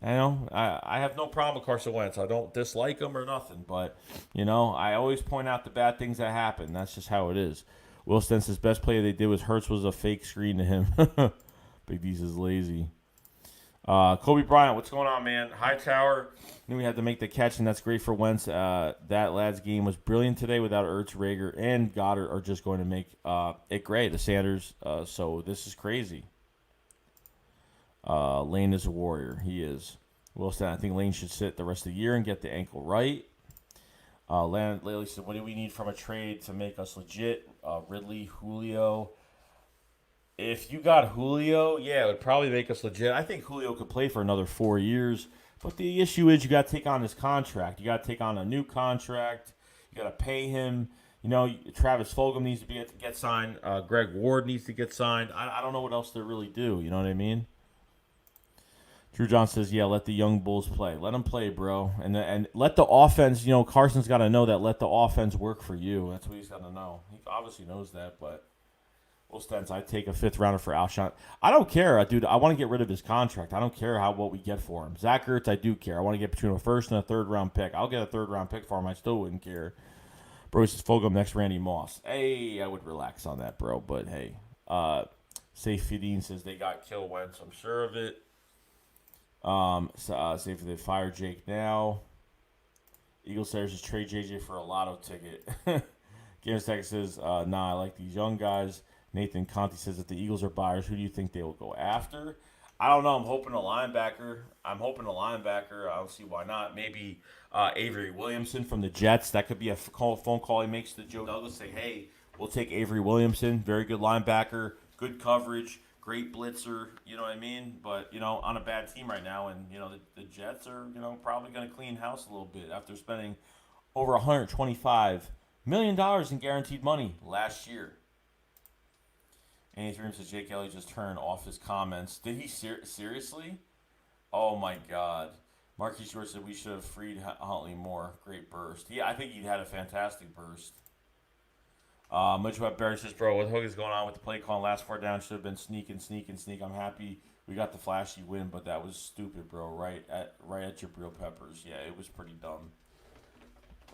I have no problem with Carson Wentz. I don't dislike him or nothing, but I always point out the bad things that happen. That's just how it is. Will Stenson's best play they did was Hurts was a fake screen to him. Big D's is lazy. Kobe Bryant, what's going on, man? Hightower knew we had to make the catch, and that's great for Wentz. That lad's game was brilliant today without Ertz, Rager, and Goddard are just going to make it great. The Sanders, so this is crazy. Lane is a warrior. He is. Wilson, I think Lane should sit the rest of the year and get the ankle right. Laley said, what do we need from a trade to make us legit? Ridley, Julio. If you got Julio, yeah, it would probably make us legit. I think Julio could play for another 4 years. But the issue is you got to take on his contract. You got to take on a new contract. You got to pay him. Travis Fulgham needs to get signed. Greg Ward needs to get signed. I don't know what else to really do. You know what I mean? Drew John says, yeah, let the young Bulls play. Let them play, bro. And let the offense, Carson's got to know that let the offense work for you. That's what he's got to know. He obviously knows that, but Will Stens, I'd take a fifth rounder for Alshon. I don't care, dude. I want to get rid of his contract. I don't care what we get for him. Zach Ertz, I do care. I want to get between a first and a third round pick. I'll get a third round pick for him. I still wouldn't care. Bruce is Fulgham next Randy Moss. Hey, I would relax on that, bro. But hey, Safe Fideen says they got Kill Wentz. I'm sure of it. Say if they fire Jake now. Eagle Stairs just trade JJ for a lotto ticket. Games Tech says, nah, I like these young guys. Nathan Conti says if the Eagles are buyers, who do you think they will go after? I don't know. I'm hoping a linebacker. I don't see why not. Maybe Avery Williamson from the Jets. That could be a phone call he makes to Joe Douglas. Say, hey, we'll take Avery Williamson. Very good linebacker. Good coverage. Great blitzer, you know what I mean? But, on a bad team right now. And, the Jets are, probably going to clean house a little bit after spending over $125 $1 million in guaranteed money last year. Andy Dream says Jake Elliott just turned off his comments. Did he seriously? Oh my God. Marquis George said we should have freed Huntley more. Great burst. Yeah, I think he had a fantastic burst. Much about Barry says, bro, what the hook is going on with the play call? Last 4 down should have been sneak. I'm happy we got the flashy win, but that was stupid, bro. Right at Jabril Peppers. Yeah, it was pretty dumb.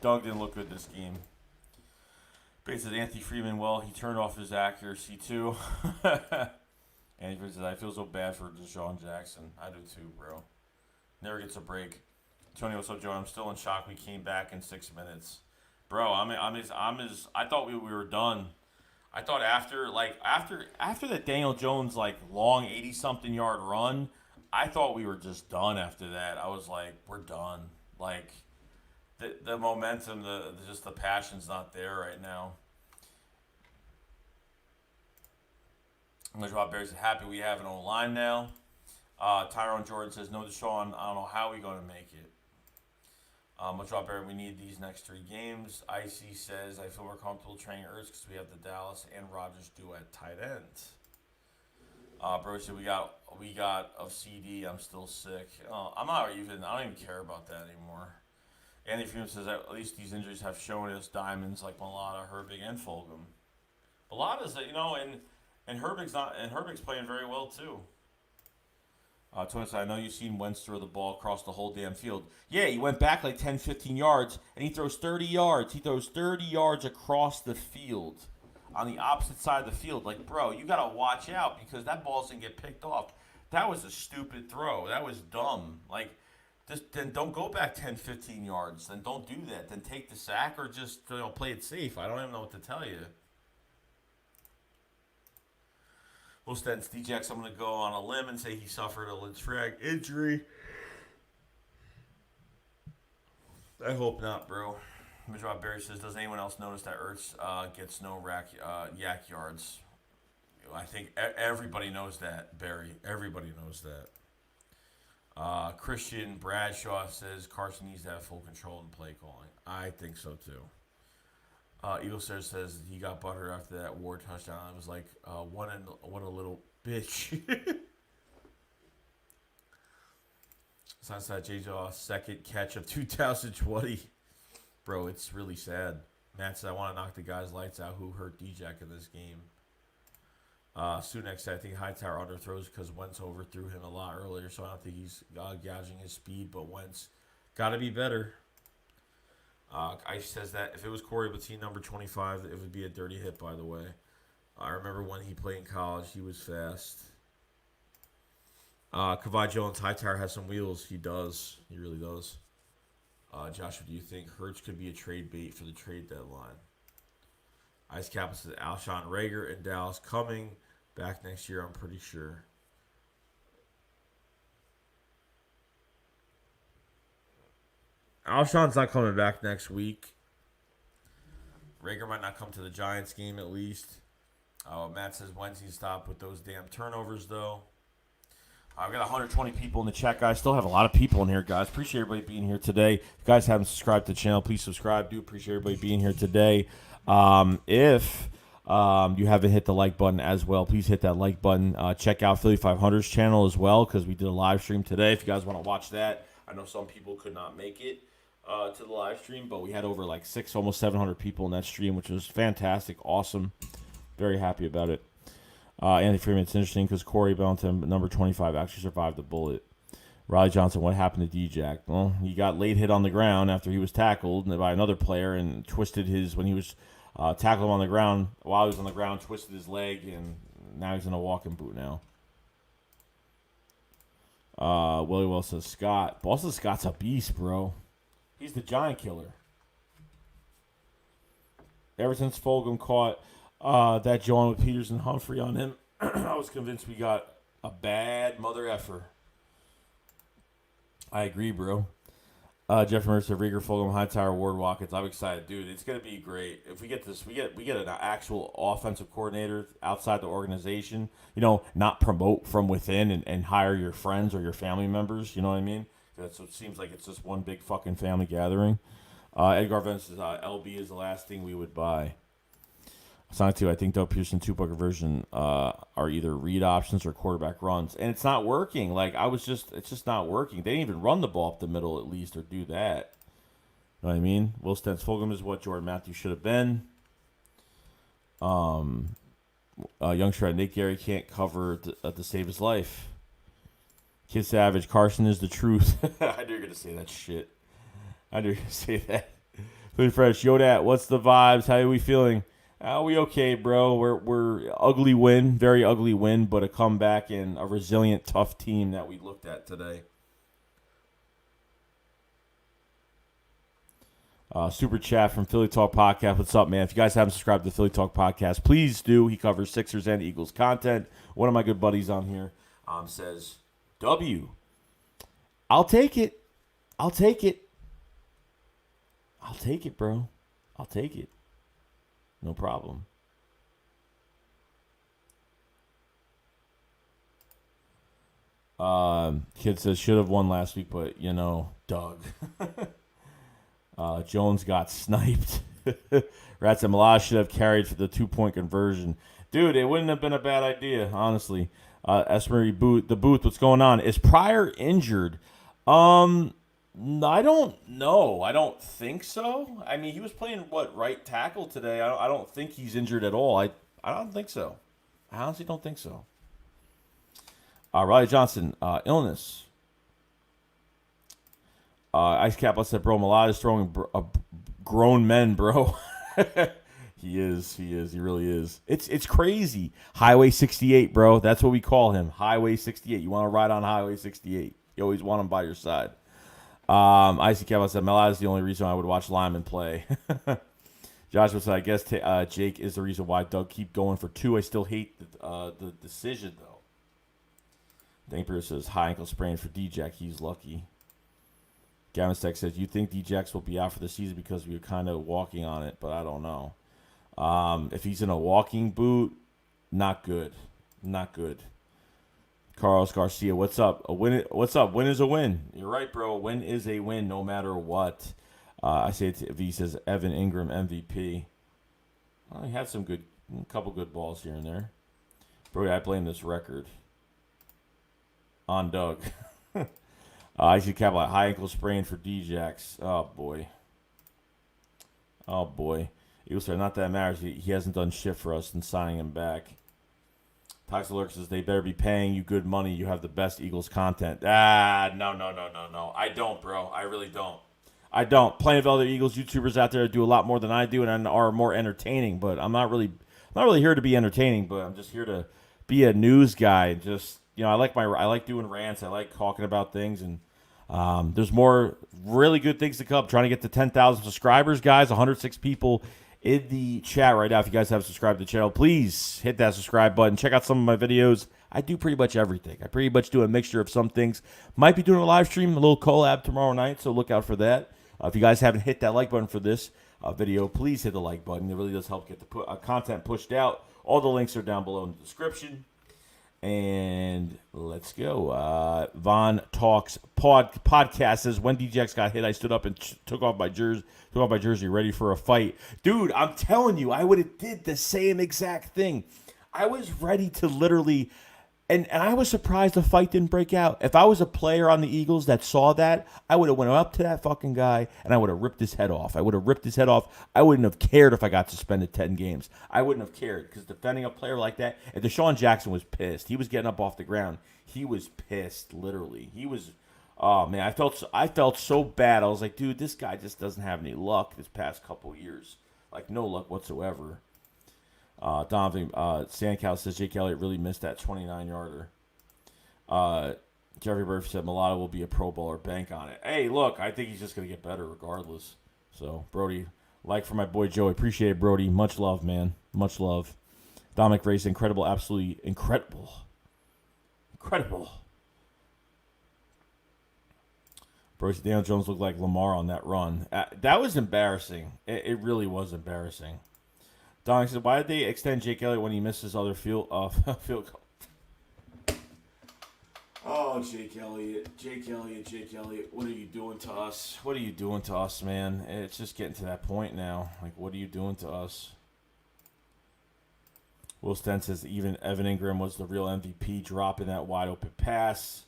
Doug didn't look good this game. Bates says Anthony Freeman, well, he turned off his accuracy too. And he says, I feel so bad for Desean Jackson. I do too, bro. Never gets a break. Tony, what's up, Joe? I'm still in shock we came back in 6 minutes. Bro, I thought we were done. I thought after that Daniel Jones long 80-something yard run, I thought we were just done after that. I was like, we're done. The momentum, the passion's not there right now. Rob Bear's happy we have an O-line now. Tyrone Jordan says, no, Deshaun, I don't know how we're going to make it. Much Rob Bear, we need these next 3 games. Icy says, I feel more comfortable training Ertz because we have the Dallas and Rodgers do at tight end. Bro said, we got a CD. I'm still sick. I don't even care about that anymore. Andy Freeman says, at least these injuries have shown us diamonds like Malata, Herbig, and Fulgham. Malata's, and Herbig's playing very well too. Tony said, I know you've seen Wentz throw the ball across the whole damn field. Yeah, he went back 10, 15 yards, and he throws 30 yards. He throws 30 yards across the field on the opposite side of the field. Bro, you got to watch out because that ball's going to get picked off. That was a stupid throw. That was dumb. Then don't go back 10, 15 yards. Then don't do that. Then take the sack or just play it safe. I don't even know what to tell you. Well, Stens, D-Jax, I'm going to go on a limb and say he suffered a Lindsfrag injury. I hope not, bro. Rob Barry says, does anyone else notice that Ertz gets no yak yards? I think everybody knows that, Barry. Everybody knows that. Christian Bradshaw says Carson needs to have full control in play calling. I think so, too. Eagle says he got buttered after that Ward touchdown. I was like, what a little bitch. Sunset J-Jaw, second catch of 2020. Bro, it's really sad. Matt said, I want to knock the guy's lights out who hurt D-Jack in this game. Sunex said, I think Hightower underthrows because Wentz overthrew him a lot earlier, so I don't think he's gouging his speed, but Wentz got to be better. Ice says that if it was Corey Batine, number 25, it would be a dirty hit, by the way. I remember when he played in college, he was fast. Kavai Jones, Hightower has some wheels. He does. He really does. Joshua, do you think Hurts could be a trade bait for the trade deadline? Ice Cap says Alshon Rager and Dallas coming back next year, I'm pretty sure. Alshon's not coming back next week. Rager might not come to the Giants game at least. Matt says Wednesday stop with those damn turnovers, though. I've got 120 people in the chat, guys. Still have a lot of people in here, guys. Appreciate everybody being here today. If you guys haven't subscribed to the channel, please subscribe. Do appreciate everybody being here today. If you haven't hit the like button as well, please hit that like button. Check out Philly 500's channel as well because we did a live stream today. If you guys want to watch that, I know some people could not make it to the live stream, but we had over almost 700 people in that stream, which was fantastic, awesome. Very happy about it. Anthony Freeman, it's interesting because Corey Bellingham, number 25, actually survived the bullet. Riley Johnson, what happened to D-Jack? Well, he got late hit on the ground after he was tackled by another player and twisted when he was tackled him on the ground, while he was on the ground, twisted his leg, and now he's in a walking boot now. Willie Will says, Scott. Boston Scott's a beast, bro. He's the giant killer. Ever since Fulgham caught that John with Peters and Humphrey on him, I was convinced we got a bad mother effer. I agree, bro. Jeff Mercer, Rieger, Fulgham, Hightower, Ward, Watkins. I'm excited, dude. It's gonna be great if we get this. We get an actual offensive coordinator outside the organization. Not promote from within and hire your friends or your family members. You know what I mean? That's what it seems like. It's just one big fucking family gathering. Edgar Vance says LB is the last thing we would buy. Sonic 2, I think Doug Pearson 2-point conversion are either read options or quarterback runs. And it's not working. It's just not working. They didn't even run the ball up the middle at least or do that. You know what I mean? Will Stentz Fulgham is what Jordan Matthews should have been. Young Shred, Nick Gary can't cover to save his life. Kid Savage, Carson is the truth. I knew you were going to say that shit. I knew you were going to say that. Food Fresh, Yodat, what's the vibes? How are we feeling? We okay, bro. We're ugly win, very ugly win, but a comeback and a resilient, tough team that we looked at today. Super chat from Philly Talk Podcast. What's up, man? If you guys haven't subscribed to the Philly Talk Podcast, please do. He covers Sixers and Eagles content. One of my good buddies on here says, W. I'll take it. I'll take it. I'll take it, bro. I'll take it. No problem. Kid says, should have won last week, but, Doug. Jones got sniped. Rats and Malaj should have carried for the 2-point conversion. Dude, it wouldn't have been a bad idea, honestly. Esmery Booth, what's going on? Is Pryor injured? I don't know. I don't think so. I mean, he was playing, right tackle today. I don't think he's injured at all. I don't think so. I honestly don't think so. Riley Johnson, illness. Ice Cap, I said, bro, Malad is throwing grown men, bro. He is. He really is. It's crazy. Highway 68, bro. That's what we call him. Highway 68. You want to ride on Highway 68. You always want him by your side. Icy Cap, I said, Malad is the only reason I would watch Lyman play. Joshua said, I guess Jake is the reason why Doug keep going for 2. I still hate the decision, though. Dankberg says, high ankle sprain for D-Jack. He's lucky. Gavin Steck says, you think D-Jax will be out for the season because we were kind of walking on it, but I don't know. If he's in a walking boot, not good. Not good. Carlos Garcia, what's up? What's up? Win is a win. You're right, bro. A win is a win no matter what. I say it to V says Evan Ingram MVP. Well, he had a couple good balls here and there. Bro, I blame this record on Doug. I see cap like high ankle sprain for D-Jax. Oh, boy. Oh, boy. Eagles say not that matters. He hasn't done shit for us in signing him back. Toxic Lurk says they better be paying you good money. You have the best Eagles content. No. I don't, bro. I really don't. I don't. Plenty of other Eagles YouTubers out there do a lot more than I do and are more entertaining. But I'm not really here to be entertaining. But I'm just here to be a news guy. Just I like doing rants. I like talking about things and. There's more really good things to come. Trying to get to 10,000 subscribers, guys. 106 people in the chat right now. If you guys haven't subscribed to the channel, please hit that subscribe button. Check out some of my videos. I do pretty much everything. I pretty much do a mixture of some things. Might be doing a live stream, a little collab tomorrow night, so look out for that. If you guys haven't hit that like button for this video, please hit the like button. It really does help get the content pushed out. All the links are down below in the description. And let's go. Von Talks podcast says, when D-Jax got hit, I stood up and took off my jersey, ready for a fight. Dude, I'm telling you, I would have did the same exact thing. I was ready to literally, and I was surprised the fight didn't break out. If I was a player on the Eagles that saw that, I would have went up to that fucking guy and I would have ripped his head off. I wouldn't have cared if I got suspended 10 games. I wouldn't have cared because defending a player like that, and Desean Jackson was pissed. He was getting up off the ground. He was pissed, literally. He was, oh man, I felt so bad. I was like, dude, this guy just doesn't have any luck this past couple years. Like, no luck whatsoever. Donovan Sandcow says Jake Elliott really missed that 29-yarder. Jeffrey Murphy said Mulatto will be a Pro Bowler. Bank on it. Hey, look, I think he's just going to get better regardless. So, Brody, like for my boy Joey. Appreciate it, Brody. Much love, man. Much love. Dominic Race, incredible. Absolutely incredible. Incredible. Brody, Daniel Jones looked like Lamar on that run. That was embarrassing. It really was embarrassing. Dominic said, why did they extend Jake Elliott when he missed his other field goal? Oh, Jake Elliott. What are you doing to us? What are you doing to us, man? It's just getting to that point now. Like, what are you doing to us? Will Sten says even Evan Ingram was the real MVP, dropping that wide open pass.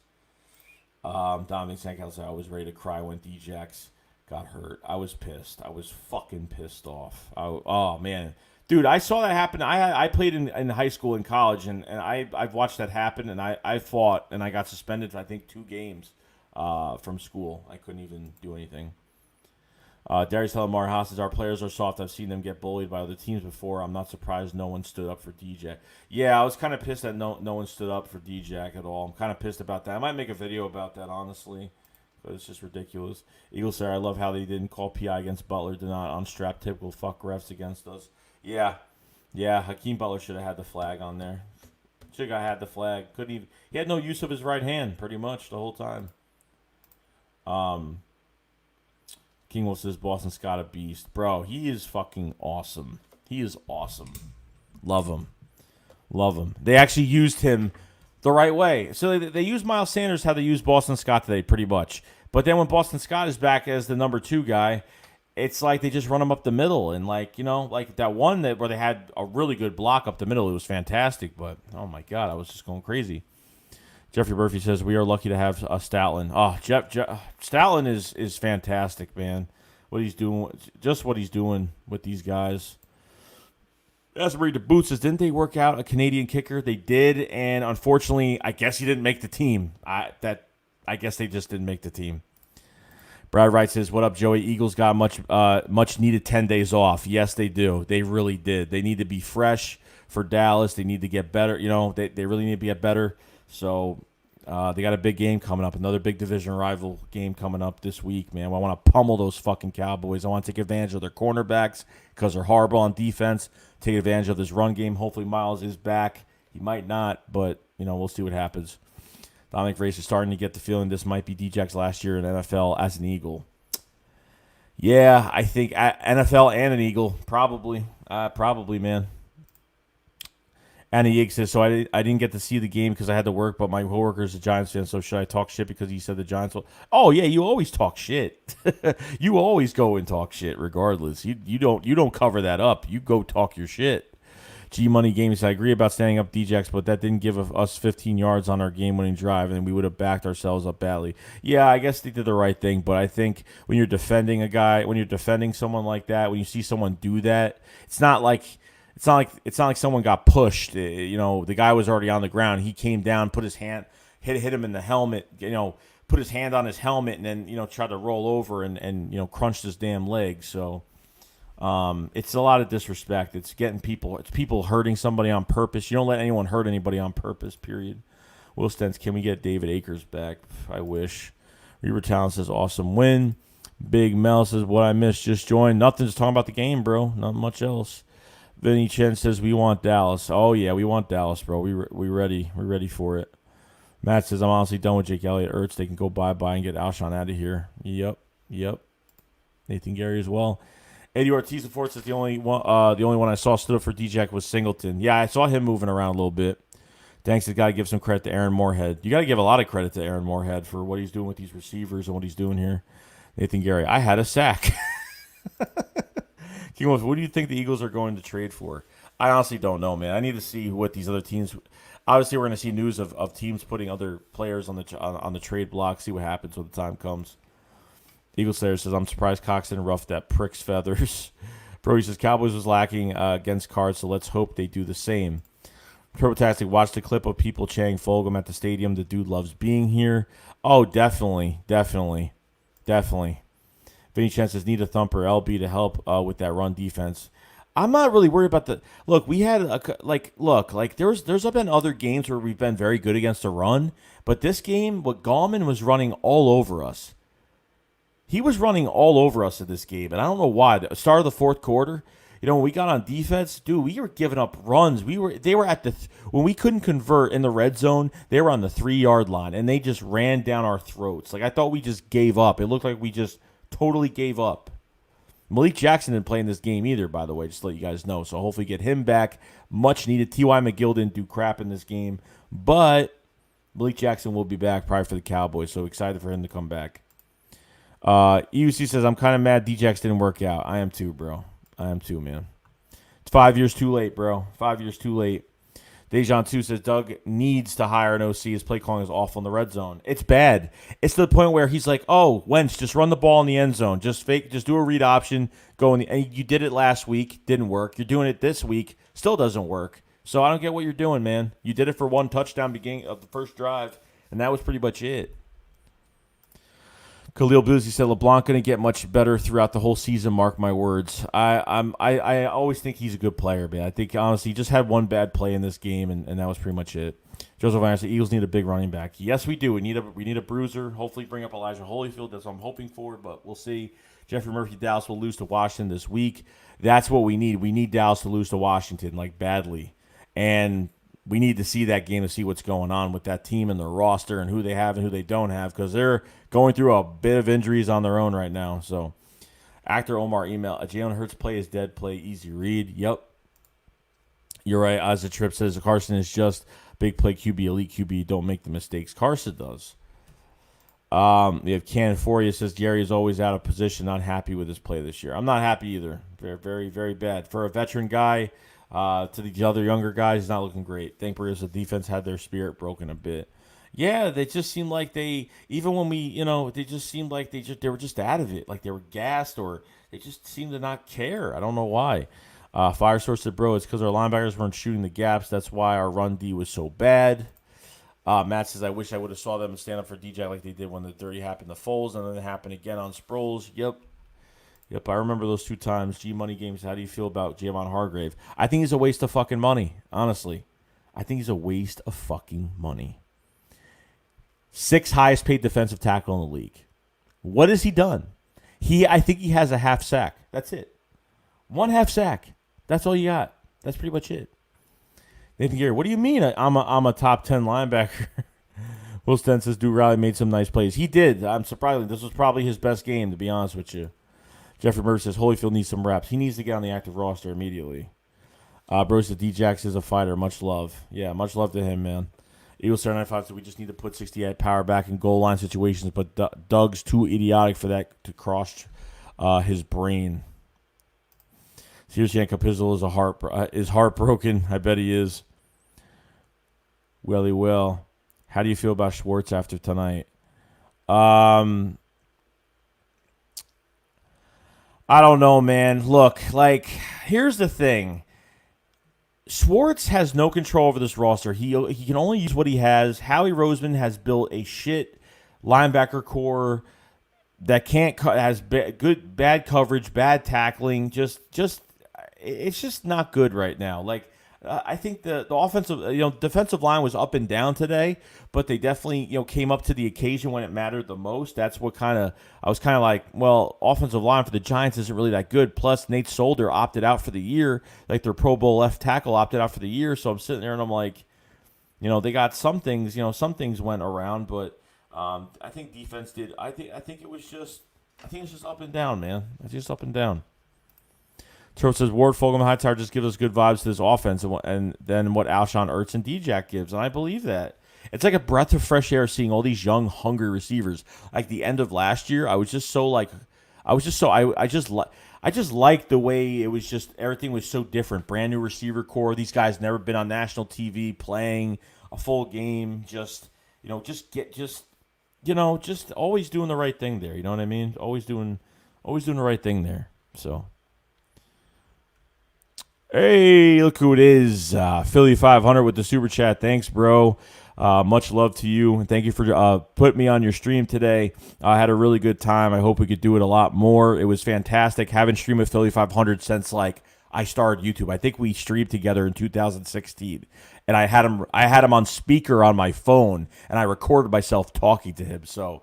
Dominic Sankel said I was ready to cry when D-Jax got hurt. I was pissed. I was fucking pissed off. Oh, man. Dude, I saw that happen. I played in high school and college, and I've watched that happen, and I fought, and I got suspended for, I think, 2 games from school. I couldn't even do anything. Darius Telemar Haas says, our players are soft. I've seen them get bullied by other teams before. I'm not surprised no one stood up for DJ. Yeah, I was kind of pissed that no one stood up for DJ at all. I'm kind of pissed about that. I might make a video about that, honestly, but it's just ridiculous. Eagles say, I love how they didn't call PI against Butler. Did not unstrap typical fuck refs against us. Yeah, Hakeem Butler should have had the flag on there. Should have had the flag. Couldn't even. He had no use of his right hand pretty much the whole time. King Wolf says Boston Scott a beast. Bro, he is fucking awesome. He is awesome. Love him. They actually used him the right way. So they used Miles Sanders how they used Boston Scott today, pretty much. But then when Boston Scott is back as the number 2 guy, it's like they just run him up the middle. And like that one where they had a really good block up the middle, it was fantastic. But, oh my God, I was just going crazy. Jeffrey Murphy says, we are lucky to have Stoutland. Oh, Stoutland is fantastic, man. What he's doing with these guys. As Read the Boot says, didn't they work out a Canadian kicker? They did, and unfortunately, I guess he didn't make the team. I guess they just didn't make the team. Brad Wright says, what up, Joey? Eagles got much needed 10 days off. Yes, they do. They really did. They need to be fresh for Dallas. They need to get better. They really need to get better. So they got a big game coming up, another big division rival game coming up this week, man. I want to pummel those fucking Cowboys. I want to take advantage of their cornerbacks because they're horrible on defense. Take advantage of this run game. Hopefully Miles is back. He might not, but, we'll see what happens. Dominic Race is starting to get the feeling this might be D-Jack's last year in NFL as an Eagle. Yeah, I think NFL and an Eagle, probably, man. Anna Yig says, so I didn't get to see the game because I had to work, but my coworker is a Giants fan, so should I talk shit because he said the Giants will? Oh, yeah, you always talk shit. You always go and talk shit regardless. You don't cover that up. You go talk your shit. G-Money Games, I agree about standing up D-Jax, but that didn't give us 15 yards on our game-winning drive, and we would have backed ourselves up badly. Yeah, I guess they did the right thing, but I think when you're defending a guy, when you're defending someone like that, when you see someone do that, it's not like someone got pushed. The guy was already on the ground. He came down, put his hand, hit him in the helmet. Put his hand on his helmet, and then tried to roll over and crunched his damn leg. So it's a lot of disrespect. It's people hurting somebody on purpose. You don't let anyone hurt anybody on purpose. Period. Will Stens, can we get David Akers back? I wish. Reaver Talent says awesome win. Big Mel says what I missed. Just joined. Nothing. Just talking about the game, bro. Not much else. Vinny Chen says we want Dallas. Oh yeah, we want Dallas, bro. We ready. We're ready for it. Matt says I'm honestly done with Jake Elliott. Ertz, they can go bye and get Alshon out of here. Yep. Nathan Gary as well. Eddie Ortiz of Fort says the only one I saw stood up for D-Jack was Singleton. Yeah, I saw him moving around a little bit. Thanks. You got to give some credit to Aaron Moorhead. You got to give a lot of credit to Aaron Moorhead for what he's doing with these receivers and what he's doing here. Nathan Gary, I had a sack. King Wolf, what do you think the Eagles are going to trade for? I honestly don't know, man. I need to see what these other teams. Obviously, we're going to see news of teams putting other players on the trade block. See what happens when the time comes. Eagle Slayer says, I'm surprised Coxton roughed that prick's feathers. Brody says, Cowboys was lacking against Cards, so let's hope they do the same. Turbotastic, watch the clip of people chanting Fulgham at the stadium. The dude loves being here. Oh, definitely. Vinny Chen says, need a thumper LB to help with that run defense. I'm not really worried about the look. We had there's been other games where we've been very good against the run, but this game, Gallman was running all over us. He was running all over us in this game, and I don't know why. The start of the fourth quarter, when we got on defense, dude, we were giving up runs. They were at when we couldn't convert in the red zone, they were on the 3-yard line, and they just ran down our throats. Like I thought we just gave up. It looked like we just totally gave up. Malik Jackson didn't play in this game either, by the way, just to let you guys know. So hopefully get him back. Much needed. T.Y. McGill didn't do crap in this game, but Malik Jackson will be back probably for the Cowboys, so excited for him to come back. EUC says, I'm kind of mad D-Jax didn't work out. I am too, bro. I am too, man. It's 5 years too late, bro. 5 years too late. Dejan 2 says, Doug needs to hire an OC. His play calling is awful in the red zone. It's bad. It's to the point where he's like, oh, Wentz, just run the ball in the end zone. Just do a read option. Go in and you did it last week. Didn't work. You're doing it this week. Still doesn't work. So I don't get what you're doing, man. You did it for one touchdown beginning of the first drive, and that was pretty much it. Khalil Boozy said LeBlanc going to get much better throughout the whole season. Mark my words. I always think he's a good player, man. I think honestly he just had one bad play in this game, and that was pretty much it. Joseph Anderson, Eagles need a big running back. Yes, we do. We need a bruiser. Hopefully, bring up Elijah Holyfield. That's what I'm hoping for, but we'll see. Jeffrey Murphy, Dallas will lose to Washington this week. That's what we need. We need Dallas to lose to Washington badly, and we need to see that game to see what's going on with that team and their roster and who they have and who they don't have because they're going through a bit of injuries on their own right now. So, actor Omar email, Jalen Hurts play is dead play, easy read. Yep. You're right. As the trip says, Carson is just big play QB, elite QB. Don't make the mistakes Carson does. We have Can Foria says, Gary is always out of position, not happy with his play this year. I'm not happy either. Very, very, very bad. For a veteran guy, to the other younger guys, he's not looking great. Thank the defense had their spirit broken a bit. Yeah, they just seemed like even when they just seemed like they were just out of it. Like they were gassed or they just seemed to not care. I don't know why. Firesource said, bro, it's because our linebackers weren't shooting the gaps. That's why our run D was so bad. Matt says, I wish I would have saw them stand up for DJ like they did when the dirty happened to Foles and then it happened again on Sproles. Yep, I remember those 2 times. G-Money Games, how do you feel about Javon Hargrave? I think he's a waste of fucking money, honestly. I think he's a waste of fucking money. 6th highest paid defensive tackle in the league. What has he done? I think he has a half sack. That's it. 1 half sack. That's all you got. That's pretty much it. Nathan Gary, what do you mean I'm a top 10 linebacker? Will Sten says, Duke Riley made some nice plays. He did. I'm surprised. This was probably his best game, to be honest with you. Jeffrey Murphy says, Holyfield needs some reps. He needs to get on the active roster immediately. Bro says, D-Jax is a fighter. Much love. Yeah, much love to him, man. Eagles 795 said, we just need to put 68 power back in goal line situations, but Doug's too idiotic for that to cross his brain. Seriously, Capizzle is heartbroken. I bet he is. Well, he will. How do you feel about Schwartz after tonight? I don't know, man. Look, here's the thing. Schwartz has no control over this roster. He can only use what he has. Howie Roseman has built a shit linebacker core that has bad coverage, bad tackling. It's just not good right now. I think the offensive, defensive line was up and down today, but they definitely, came up to the occasion when it mattered the most. That's what I was like, well, offensive line for the Giants isn't really that good. Plus, Nate Solder opted out for the year, their Pro Bowl left tackle opted out for the year. So I'm sitting there and I'm like, they got some things, some things went around, but I think defense did. I think it's just up and down, man. It's just up and down. Turbo says, Ward, Fulgham, Hightower just give us good vibes to this offense and then what Alshon, Ertz, and D-Jack gives. And I believe that. It's like a breath of fresh air seeing all these young, hungry receivers. Like the end of last year, I just liked the way it was just, everything was so different. Brand new receiver core. These guys never been on national TV playing a full game. Just always doing the right thing there. You know what I mean? Always doing the right thing there. So. Hey, look who it is. Philly 500 with the super chat. Thanks, bro. Much love to you. And thank you for putting me on your stream today. I had a really good time. I hope we could do it a lot more. It was fantastic. Haven't streamed with Philly 500 since I started YouTube. I think we streamed together in 2016. And I had him on speaker on my phone, and I recorded myself talking to him. So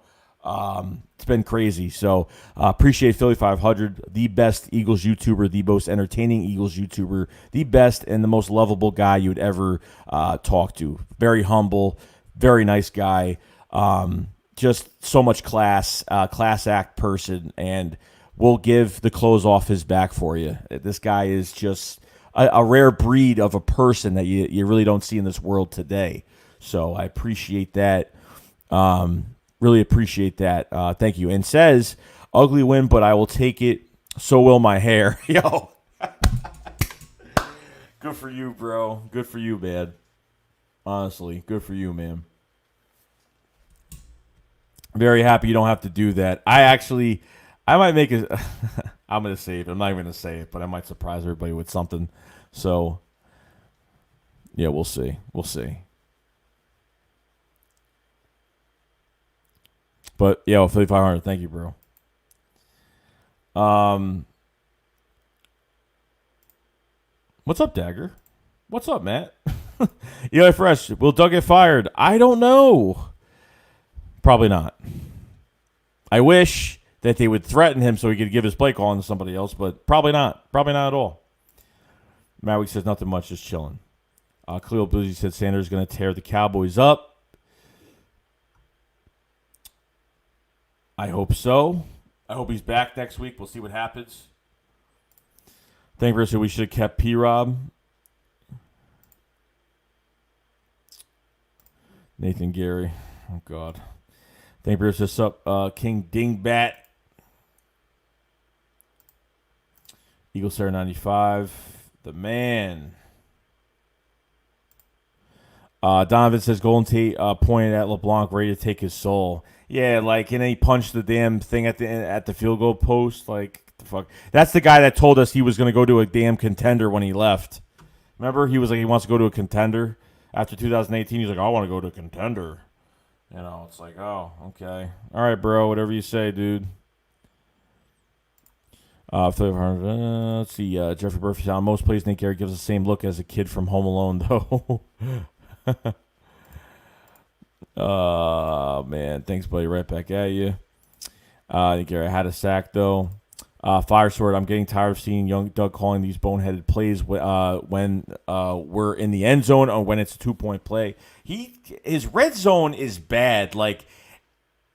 it's been crazy. So appreciate Philly 500, the best Eagles YouTuber, the most entertaining Eagles YouTuber, the best and the most lovable guy you would ever talk to. Very humble, very nice guy. Just so much class act person, and will give the clothes off his back for you. This guy is just a rare breed of a person that you really don't see in this world today. So I appreciate that. Really appreciate that. Thank you. And says, ugly win, but I will take it. So will my hair. Yo. Good for you, bro. Good for you, man. Honestly, good for you, man. Very happy you don't have to do that. I might make it. I'm going to say it. I'm not even going to say it, but I might surprise everybody with something. So, yeah, we'll see. We'll see. But, yeah, 5,500. Thank you, bro. What's up, Dagger? What's up, Matt? Eli Fresh, will Doug get fired? I don't know. Probably not. I wish that they would threaten him so he could give his play calling to somebody else, but probably not. Probably not at all. Matt Week says nothing much, just chilling. Cleo Boozy said Sanders is going to tear the Cowboys up. I hope so. I hope he's back next week. We'll see what happens. Thank you, we should have kept P-Rob. Nathan Gary. Oh, God. Thank you, what's up, King Dingbat. Eagle Sarah 95. The man. Donovan says Golden Tate pointed at LeBlanc, ready to take his soul. Yeah, like, and then he punched the damn thing at the field goal post. Like, the fuck. That's the guy that told us he was going to go to a damn contender when he left. Remember? He was like, he wants to go to a contender. After 2018, he's like, I want to go to a contender. You know, it's like, oh, okay. All right, bro, whatever you say, dude. Let's see, Jeffrey Murphy. On most plays, Nick Gary gives the same look as a kid from Home Alone, though. Man, thanks, buddy. Right back at you. Nick Gary had a sack, though. Fire Sword, I'm getting tired of seeing young Doug calling these boneheaded plays when we're in the end zone or when it's a 2-point play. His red zone is bad, like,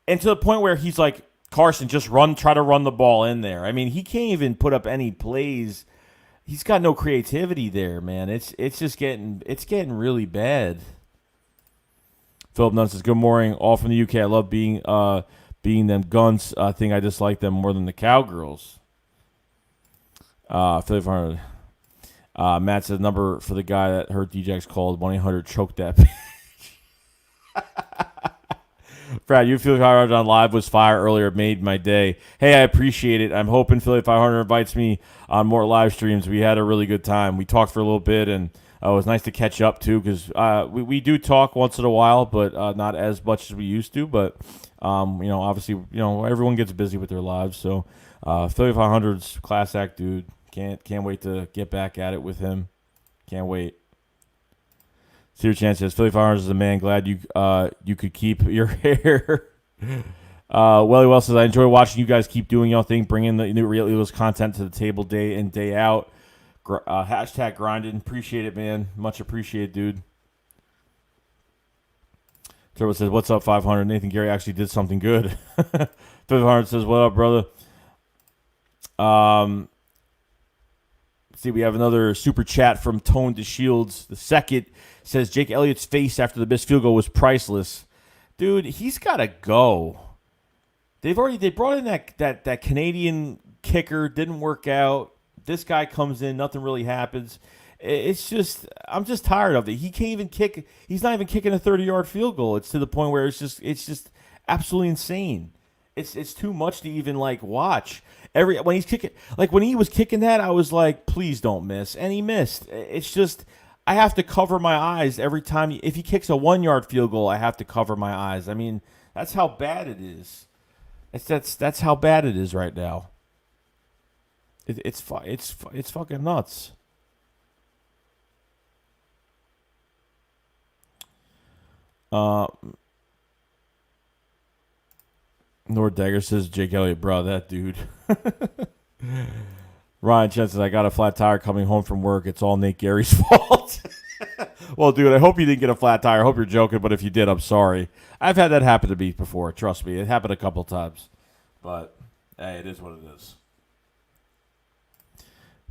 and to the point where he's like, Carson, just try to run the ball in there. I mean, he can't even put up any plays. He's got no creativity there, man. It's just getting really bad. Philip Nunn says, good morning, all from the UK. I love being them guns. I think I just like them more than the Cowgirls. Philip Arnold. Matt says number for the guy that heard DJX called 1-800-CHOKE that bitch. Brad, you feel 500 on live was fire earlier. It made my day. Hey, I appreciate it. I'm hoping Philly 500 invites me on more live streams. We had a really good time. We talked for a little bit, and it was nice to catch up, too, because we do talk once in a while, but not as much as we used to. But, obviously, everyone gets busy with their lives. So, Philly 500's class act, dude. Can't wait to get back at it with him. Can't wait. Steer Chance says, Philly 500 is a man. Glad you could keep your hair. Welly Wells says, I enjoy watching you guys keep doing your thing, bringing the new Real Eagles content to the table day in, day out. Hashtag grinding. Appreciate it, man. Much appreciated, dude. Turbo says, what's up, 500? Nathan Gary actually did something good. 500 says, what up, brother? See, we have another super chat from Tone to Shields. The second says Jake Elliott's face after the missed field goal was priceless. Dude, he's got to go. They brought in that Canadian kicker, didn't work out. This guy comes in, nothing really happens. It's just, I'm just tired of it. He can't even kick. He's not even kicking a 30-yard field goal. It's to the point where it's just absolutely insane. It's too much to even watch. When he's kicking, when he was kicking that, I was like, please don't miss, and he missed. It's just, I have to cover my eyes every time. If he kicks a 1-yard field goal, I have to cover my eyes. I mean, that's how bad it is. That's how bad it is right now. It's fucking nuts. Lord Dagger says, Jake Elliott, bro, that dude. Ryan Chen says, I got a flat tire coming home from work. It's all Nate Gary's fault. Well, dude, I hope you didn't get a flat tire. I hope you're joking, but if you did, I'm sorry. I've had that happen to me before. Trust me. It happened a couple times. But, hey, it is what it is.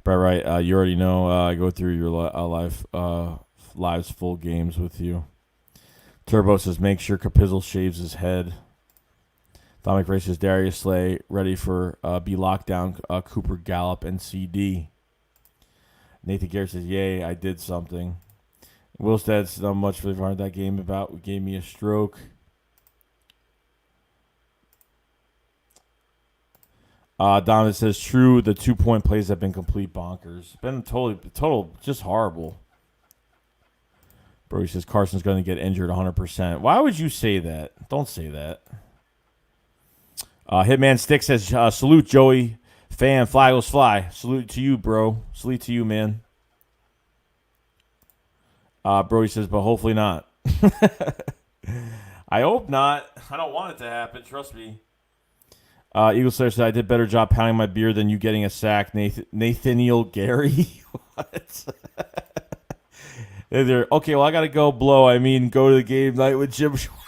But, right, you already know I go through your live's full games with you. Turbo says, make sure Capizzle shaves his head. Dominic Ray says, Darius Slay ready for B lockdown, Cooper Gallup, and CD. Nathan Garrett says, yay, I did something. Will Stead's not much for that game about gave me a stroke. Donovan says, true, the 2-point plays have been complete bonkers. Been total, just horrible. Brody says, Carson's going to get injured 100%. Why would you say that? Don't say that. Hitman Stick says, salute, Joey. Fan, fly goes fly. Salute to you, bro. Salute to you, man. Brody says, but hopefully not. I hope not. I don't want it to happen. Trust me. Eagle Slayer said, I did a better job pounding my beer than you getting a sack. Nathaniel Gary? What? Okay, well, I got to go blow. I mean, go to the game night with Jim Schwartz.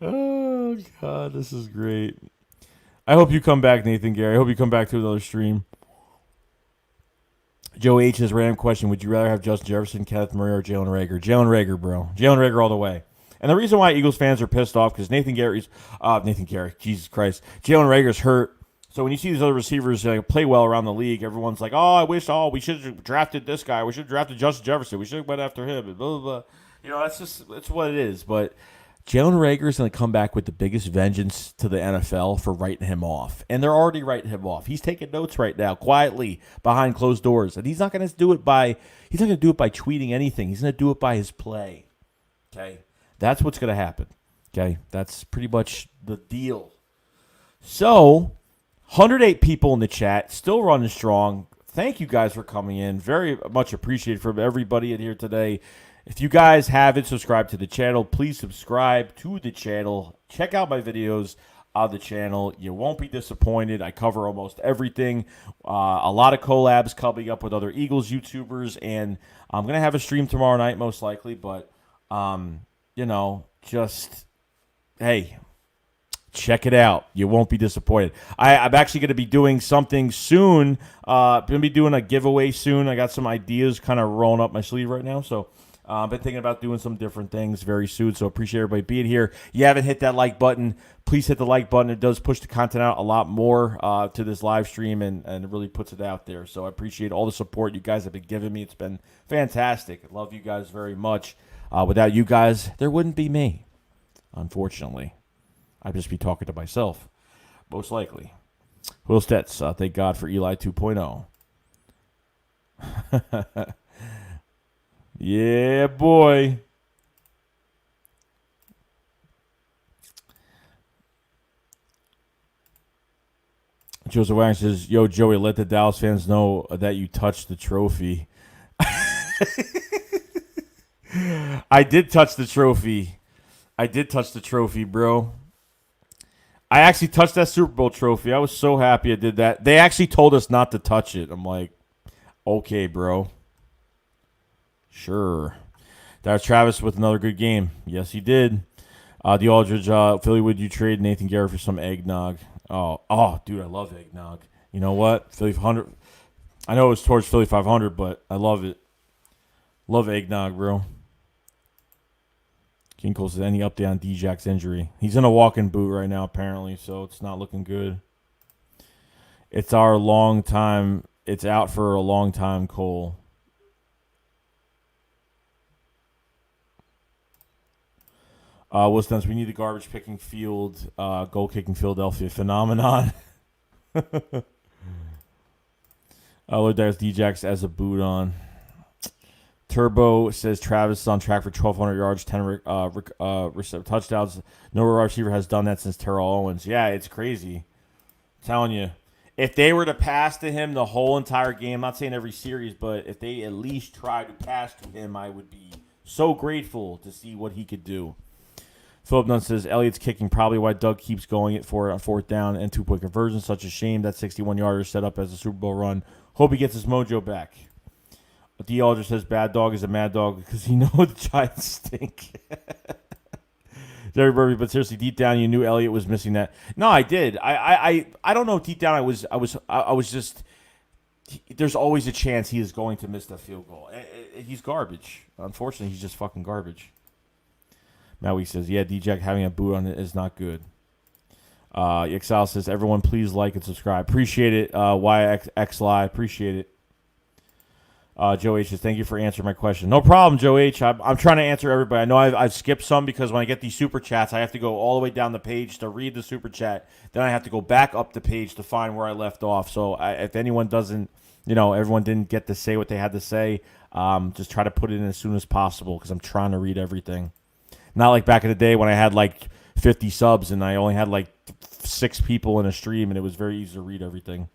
Oh, God, this is great. I hope you come back, Nathan Gary. I hope you come back to another stream. Joe H. has a random question. Would you rather have Justin Jefferson, Kenneth Murray, or Jalen Reagor? Jalen Reagor, bro. Jalen Reagor all the way. And the reason why Eagles fans are pissed off because Nathan Gary, Jesus Christ. Jalen Reagor's hurt. So when you see these other receivers play well around the league, everyone's like, we should have drafted this guy. We should have drafted Justin Jefferson. We should have went after him. And blah, blah, blah. That's what it is. But Jalen Reagor is going to come back with the biggest vengeance to the NFL for writing him off. And they're already writing him off. He's taking notes right now, quietly, behind closed doors. And he's not going to do it by tweeting anything. He's going to do it by his play. Okay? That's what's going to happen. Okay? That's pretty much the deal. So, 108 people in the chat, still running strong. Thank you guys for coming in. Very much appreciated from everybody in here today. If you guys haven't subscribed to the channel, please subscribe to the channel. Check out my videos on the channel. You won't be disappointed. I cover almost everything. A lot of collabs coming up with other Eagles YouTubers, and I'm going to have a stream tomorrow night most likely, but, hey, check it out. You won't be disappointed. I'm actually going to be doing something soon. Going to be doing a giveaway soon. I got some ideas kind of rolling up my sleeve right now, so I've been thinking about doing some different things very soon, so appreciate everybody being here. You haven't hit that like button, please hit the like button. It does push the content out a lot more to this live stream, and it really puts it out there. So I appreciate all the support you guys have been giving me. It's been fantastic. I love you guys very much. Without you guys, there wouldn't be me, unfortunately. I'd just be talking to myself, most likely. Will Stets, thank God for Eli 2.0. Yeah, boy. Joseph Wagner says, yo, Joey, let the Dallas fans know that you touched the trophy. I did touch the trophy. Bro. I actually touched that Super Bowl trophy. I was so happy I did that. They actually told us not to touch it. I'm like, okay, bro. Sure. That was Travis with another good game. Yes, he did. The Aldridge, Philly, would you trade Nathan Garrett for some eggnog? Oh, dude, I love eggnog. You know what? Philly 500. I know it was towards Philly 500, but I love it. Love eggnog, bro. King Cole says, any update on D-Jack's injury? He's in a walking boot right now, apparently, so it's not looking good. It's out for a long time, Cole. We need the garbage picking field, goal kicking Philadelphia phenomenon. Lord Darius D-Jax as a boot on. Turbo says Travis is on track for 1,200 yards, 10 touchdowns. No receiver has done that since Terrell Owens. Yeah, it's crazy. I'm telling you. If they were to pass to him the whole entire game, I'm not saying every series, but if they at least tried to pass to him, I would be so grateful to see what he could do. Philip Nunn says, Elliott's kicking probably why Doug keeps going it for a fourth down and 2-point conversion. Such a shame that 61-yarder set up as a Super Bowl run. Hope he gets his mojo back. D. Aldridge says, bad dog is a mad dog because he knows the Giants stink. Jerry Burby, but seriously, deep down, you knew Elliott was missing that. No, I did. I don't know. Deep down, I was just there's always a chance he is going to miss that field goal. He's garbage. Unfortunately, he's just fucking garbage. Maui says, yeah, DJ having a boot on it is not good. Exile says, everyone please like and subscribe. Appreciate it. YXLI, appreciate it. Joe H says, thank you for answering my question. No problem, Joe H. I'm trying to answer everybody. I know I've skipped some because when I get these super chats, I have to go all the way down the page to read the super chat. Then I have to go back up the page to find where I left off. So if anyone doesn't, everyone didn't get to say what they had to say, just try to put it in as soon as possible because I'm trying to read everything. Not like back in the day when I had like 50 subs and I only had like 6 people in a stream and it was very easy to read everything.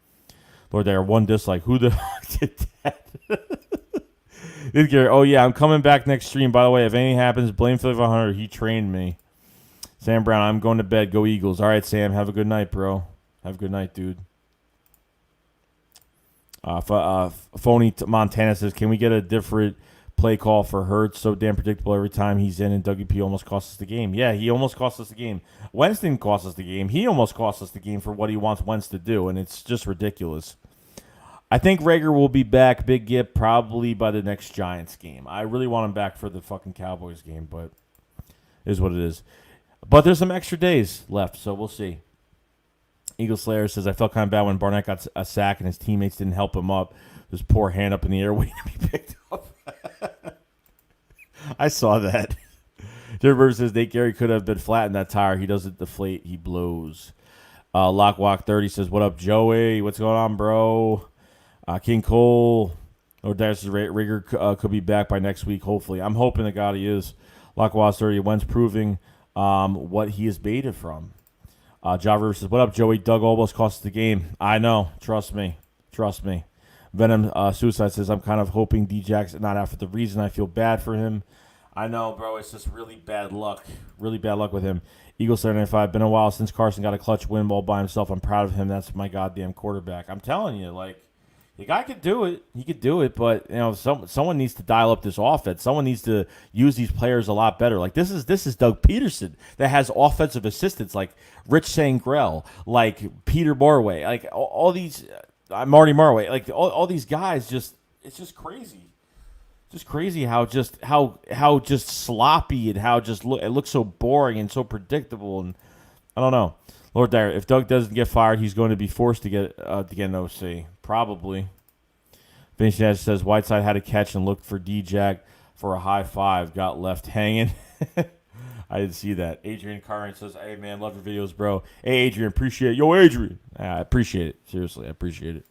Lord, there one dislike. Who the fuck did that? Oh, yeah, I'm coming back next stream. By the way, if anything happens, blame Philly 500. He trained me. Sam Brown, I'm going to bed. Go Eagles. All right, Sam, have a good night, bro. Have a good night, dude. Phony Montana says, can we get a different play call for Hurts? So damn predictable every time he's in, and Dougie P almost cost us the game. Yeah, he almost cost us the game. Wentz didn't cost us the game. He almost cost us the game for what he wants Wentz to do, and it's just ridiculous. I think Rager will be back, Big Gip, probably by the next Giants game. I really want him back for the fucking Cowboys game, but it is what it is. But there's some extra days left, so we'll see. Eagle Slayer says, I felt kind of bad when Barnett got a sack and his teammates didn't help him up. His poor hand up in the air waiting to be picked up. I saw that. Jerry Bird says, Nate Gary could have been flat in that tire. He doesn't deflate. He blows. Lockwalk 30 says, what up, Joey? What's going on, bro? King Cole or Darius Rigger could be back by next week, hopefully. I'm hoping to God he is. Lockwalk 30, Wentz proving what he is baited from. Java says, what up, Joey? Doug almost cost us the game. I know. Trust me. Venom Suicide says, I'm kind of hoping D-Jack's not out for the reason. I feel bad for him. I know, bro. It's just really bad luck. Really bad luck with him. Eagle 795. Been a while since Carson got a clutch win all by himself. I'm proud of him. That's my goddamn quarterback. I'm telling you, like, the guy could do it. He could do it, but someone needs to dial up this offense. Someone needs to use these players a lot better. Like this is Doug Peterson that has offensive assistants like Rich Sangrell, like Peter Morway, like all these Marty Marway, like all these guys. It's just crazy. Just crazy how just sloppy and how just it looks so boring and so predictable. And I don't know. Lord Dyer, if Doug doesn't get fired, he's going to be forced to get an OC. Probably. Vince Nash says, Whiteside had a catch and looked for D-Jack for a high five. Got left hanging. I didn't see that. Adrian Carrin says, hey, man, love your videos, bro. Hey, Adrian, appreciate it. Yo, Adrian. I appreciate it. Seriously, I appreciate it.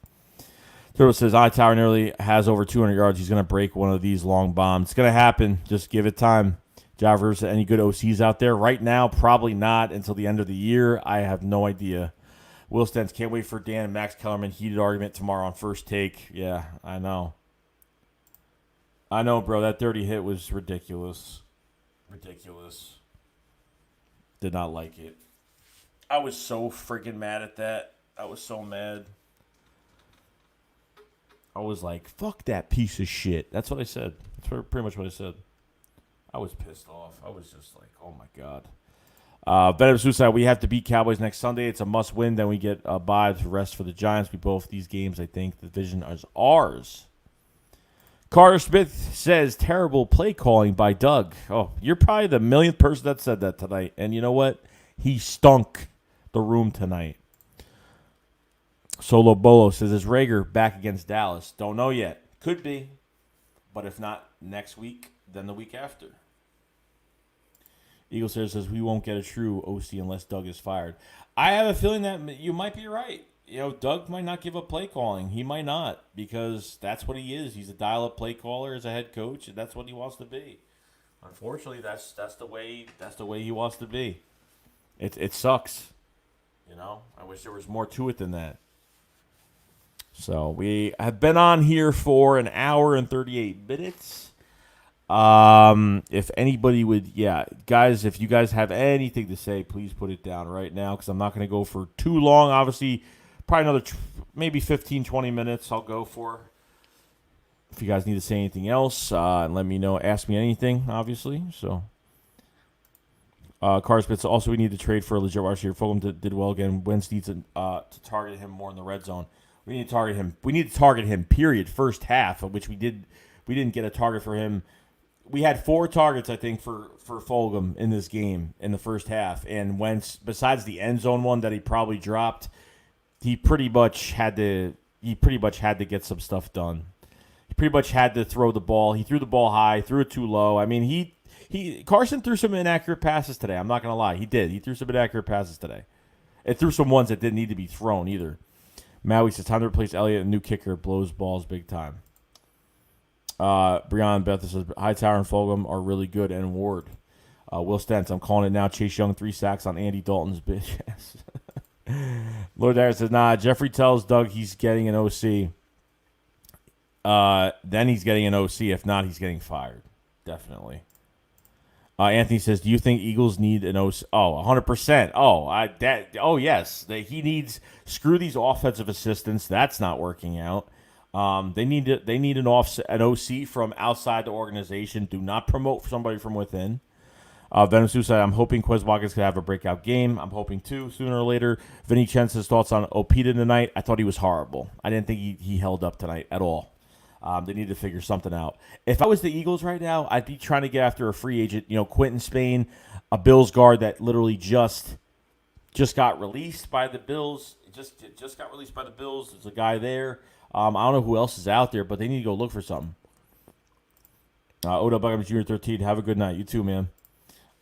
Turtle says, Tower nearly has over 200 yards. He's going to break one of these long bombs. It's going to happen. Just give it time. Javers, any good OCs out there? Right now, probably not until the end of the year. I have no idea. Will Stens, can't wait for Dan and Max Kellerman heated argument tomorrow on First Take. Yeah, I know. I know, bro. That dirty hit was ridiculous. Ridiculous. Did not like it. I was so freaking mad at that. I was so mad. I was like, fuck that piece of shit. That's what I said. That's pretty much what I said. I was pissed off. I was just like, oh, my God. Venom Suicide, we have to beat Cowboys next Sunday. It's a must-win. Then we get a bye to rest for the Giants. We both these games, I think, the division is ours. Carter Smith says, terrible play calling by Doug. Oh, you're probably the millionth person that said that tonight. And you know what? He stunk the room tonight. Solo Bolo says, is Rager back against Dallas? Don't know yet. Could be. But if not next week, then the week after. Eagle says, we won't get a true OC unless Doug is fired. I have a feeling that you might be right. Doug might not give up play calling. He might not because that's what he is. He's a dial-up play caller as a head coach, and that's what he wants to be. Unfortunately, that's the way he wants to be. It sucks. I wish there was more to it than that. So we have been on here for an hour and 38 minutes. If anybody would, guys, if you guys have anything to say, please put it down right now because I'm not going to go for too long. Obviously, probably another maybe 15, 20 minutes I'll go for. If you guys need to say anything else, let me know. Ask me anything, obviously. So, Carspitz, also we need to trade for a legit wide receiver. Fulham did well again. Wentz needs to target him more in the red zone. We need to target him. We need to target him, period, first half, of which we did. We didn't get a target for him. We had 4 targets, I think, for Fulgham in this game in the first half. And Wentz, besides the end zone one that he probably dropped, he pretty much had to get some stuff done. He pretty much had to throw the ball. He threw the ball high, threw it too low. I mean, Carson threw some inaccurate passes today. I'm not going to lie. He did. He threw some inaccurate passes today. It threw some ones that didn't need to be thrown either. Maui says, time to replace Elliott. A new kicker blows balls big time. Breon Beth says, Hightower and Fulgham are really good, and Ward. Will Stentz, I'm calling it now. Chase Young, 3 sacks on Andy Dalton's bitch ass. Lord Darius says, nah, Jeffrey tells Doug he's getting an OC. Then he's getting an OC. If not, he's getting fired. Definitely. Anthony says, do you think Eagles need an OC? Oh, 100%. Yes. He needs, screw these offensive assistants. That's not working out. They need an OC from outside the organization. Do not promote somebody from within. Venom Suicide, I'm hoping Quez Watkins could have a breakout game. I'm hoping too, sooner or later. Vinny Chen says thoughts on Opita tonight. I thought he was horrible. I didn't think he held up tonight at all. They need to figure something out. If I was the Eagles right now, I'd be trying to get after a free agent. Quentin Spain, a Bills guard that literally just got released by the Bills. Just got released by the Bills. There's a guy there. I don't know who else is out there, but they need to go look for something. Odell Beckham Jr. 13. Have a good night. You too, man.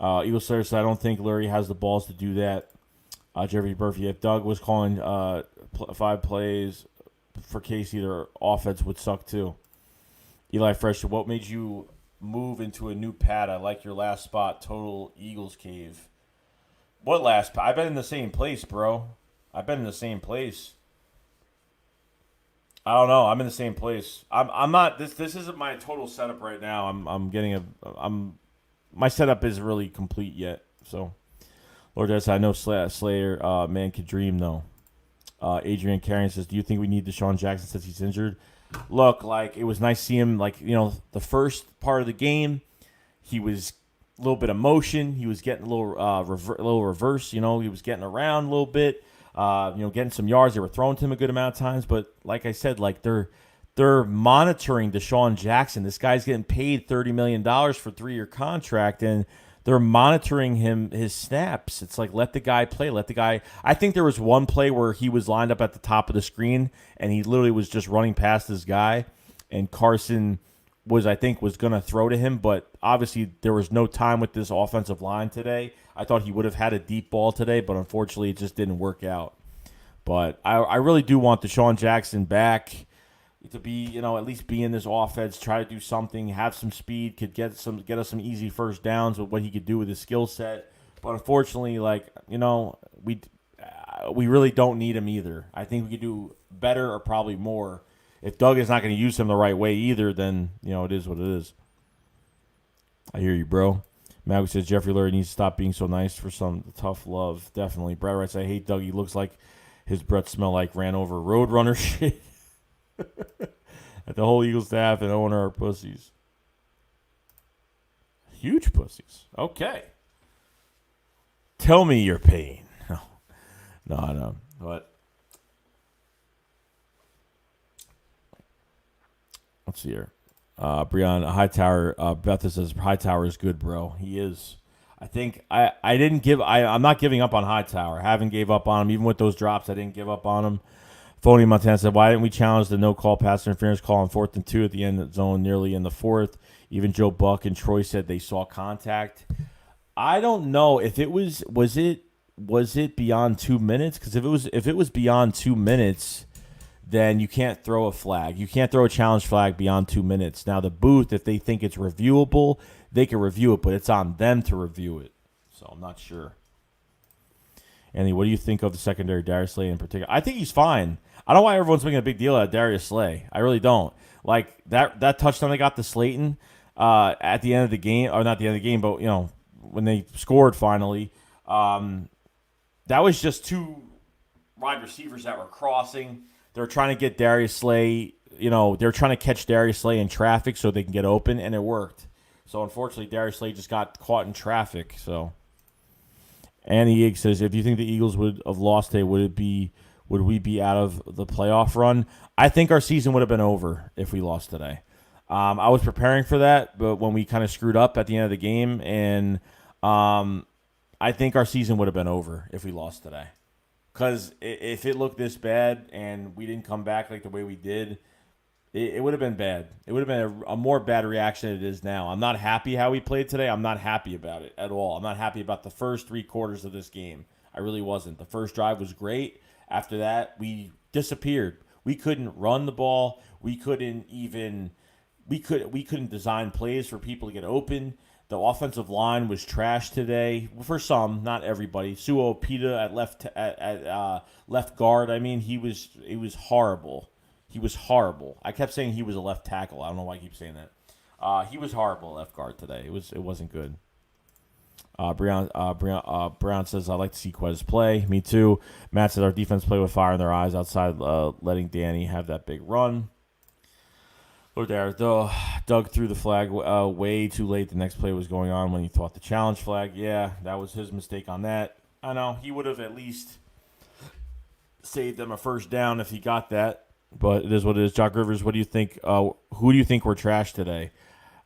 Eagles Slayer said, I don't think Lurie has the balls to do that. Jeffrey Murphy, if Doug was calling 5 plays for Casey, their offense would suck too. Eli Fresh, what made you move into a new pad? I like your last spot, total Eagles cave. What last spot? I've been in the same place, bro. I've been in the same place. I don't know. I'm in the same place. I'm not. This isn't my total setup right now. My setup isn't really complete yet. So, Lord, I know Slayer man could dream though. Adrian Carrion says, do you think we need Desean Jackson since he's injured? Look, it was nice to see him. The first part of the game, he was a little bit of motion. He was getting a little reverse. He was getting around a little bit. Getting some yards. They were throwing to him a good amount of times. But like I said, they're monitoring Desean Jackson. This guy's getting paid $30 million for a 3-year contract, and they're monitoring his snaps. It's like, let the guy play. I think there was one play where he was lined up at the top of the screen, and he literally was just running past this guy, and Carson was going to throw to him, but obviously there was no time with this offensive line today. I thought he would have had a deep ball today, but unfortunately it just didn't work out. But I really do want Desean Jackson back to be, at least be in this offense, try to do something, have some speed, could get us some easy first downs with what he could do with his skill set. But unfortunately, we really don't need him either. I think we could do better or probably more. If Doug is not going to use him the right way either, then, it is what it is. I hear you, bro. Maggie says Jeffrey Lurie needs to stop being so nice for some tough love. Definitely. Brad writes, I hate Doug. He looks like his breath smell like ran over Roadrunner shit. That the whole Eagles staff and owner are pussies. Huge pussies. Okay. Tell me your pain. No. But let's see here. Breon Hightower, Beth says Hightower is good, bro. He is. I think I'm not giving up on Hightower. I haven't gave up on him. Even with those drops, I didn't give up on him. Phony Montana said, why didn't we challenge the no-call pass interference call on 4th and 2 at the end of the zone nearly in the 4th? Even Joe Buck and Troy said they saw contact. I don't know if it was it beyond 2 minutes? Because if it was beyond 2 minutes, then you can't throw a flag. You can't throw a challenge flag beyond 2 minutes. Now, the booth, if they think it's reviewable, they can review it, but it's on them to review it. So I'm not sure. Andy, what do you think of the secondary, Darius Slay in particular? I think he's fine. I don't know why everyone's making a big deal out of Darius Slay. I really don't. Like, that touchdown they got to Slayton at the end of the game, or not the end of the game, but, when they scored finally, that was just 2 wide receivers that were crossing. They're trying to get Darius Slay, they're trying to catch Darius Slay in traffic so they can get open, and it worked. So, unfortunately, Darius Slay just got caught in traffic. So, Annie Yig says, if you think the Eagles would have lost today, would it be would we be out of the playoff run? I think our season would have been over if we lost today. I was preparing for that, but when we kind of screwed up at the end of the game, and I think our season would have been over if we lost today. Because if it looked this bad and we didn't come back like the way we did, it would have been bad. It would have been a more bad reaction than it is now. I'm not happy how we played today. I'm not happy about it at all. I'm not happy about the first 3 quarters of this game. I really wasn't. The first drive was great. After that, we disappeared. We couldn't run the ball. We couldn't design plays for people to get open. The offensive line was trash today for some, not everybody. Suo Pita at left guard. I mean, it was horrible. He was horrible. I kept saying he was a left tackle. I don't know why I keep saying that. He was horrible at left guard today. It wasn't good. Brown says, I like to see Quez play. Me too. Matt said, our defense play with fire in their eyes outside, letting Danny have that big run. Lord there, Doug threw the flag way too late. The next play was going on when he thought the challenge flag. Yeah, that was his mistake on that. I know. He would have at least saved them a first down if he got that. But it is what it is. Jock Rivers, what do you think? Who do you think were trash today?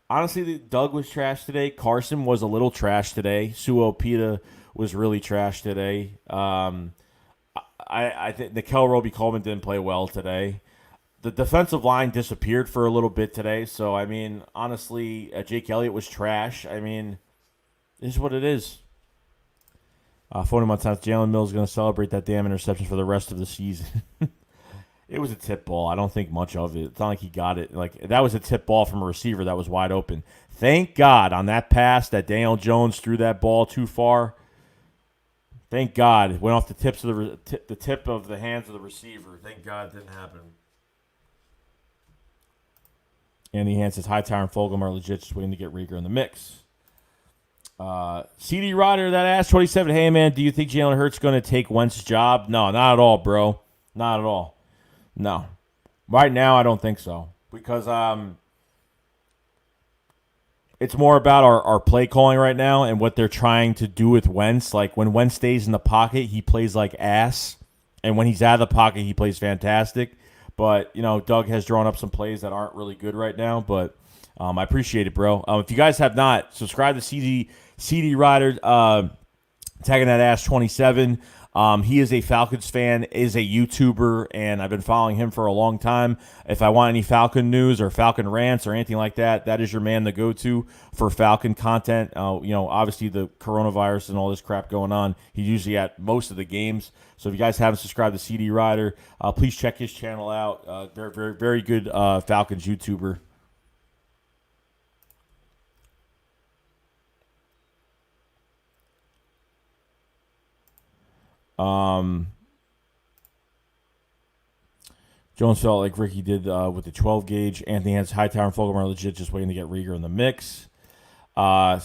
Honestly, Doug was trash today. Carson was a little trash today. Suo Pita was really trash today. I think Nikel Roby-Coleman didn't play well today. The defensive line disappeared for a little bit today. So, I mean, honestly, Jake Elliott was trash. I mean, it is what it is. Phone him on time. Jalen Mills is going to celebrate that damn interception for the rest of the season. It was a tip ball. I don't think much of it. It's not like he got it. Like, that was a tip ball from a receiver that was wide open. Thank God on that pass that Daniel Jones threw that ball too far. Thank God it went off the tip of the hands of the receiver. Thank God it didn't happen. Andy Hand says, Hightower and Fulgham are legit, just waiting to get Rieger in the mix. CD Ryder, that asked 27, hey, man, do you think Jalen Hurts going to take Wentz's job? No, not at all, bro. Not at all. No. Right now, I don't think so. Because it's more about our play calling right now and what they're trying to do with Wentz. Like, when Wentz stays in the pocket, he plays like ass. And when he's out of the pocket, he plays fantastic. But, you know, Doug has drawn up some plays that aren't really good right now. But I appreciate it, bro. If you guys have not, subscribe to CD Ryder, tagging that ass 27. He is a Falcons fan, is a YouTuber, and I've been following him for a long time. If I want any Falcon news or Falcon rants or anything like that, that is your man to go to for Falcon content. You know, obviously the coronavirus and all this crap going on, he's usually at most of the games. So if you guys haven't subscribed to CD Ryder, please check his channel out. Very, very, very good Falcons YouTuber. Jones felt like Ricky did with the 12 gauge. Anthony has Hightower and Fulgham are legit, just waiting to get Rieger in the mix. All right,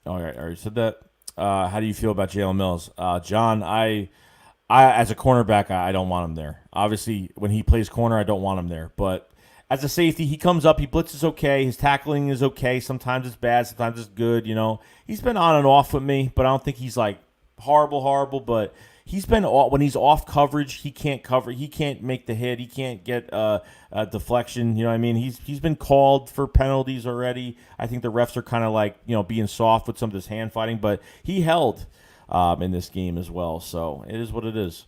I already said that. How do you feel about Jalen Mills? John, I as a cornerback, I don't want him there. Obviously, when he plays corner, I don't want him there. But as a safety, he comes up, he blitzes okay, his tackling is okay. Sometimes it's bad, sometimes it's good. You know, he's been on and off with me, but I don't think he's like horrible. But he's been when he's off coverage, he can't cover, he can't make the hit, he can't get a deflection. You know what I mean? He's been called for penalties already. I think the refs are kind of like, you know, being soft with some of this hand fighting, but he held in this game as well. So it is what it is.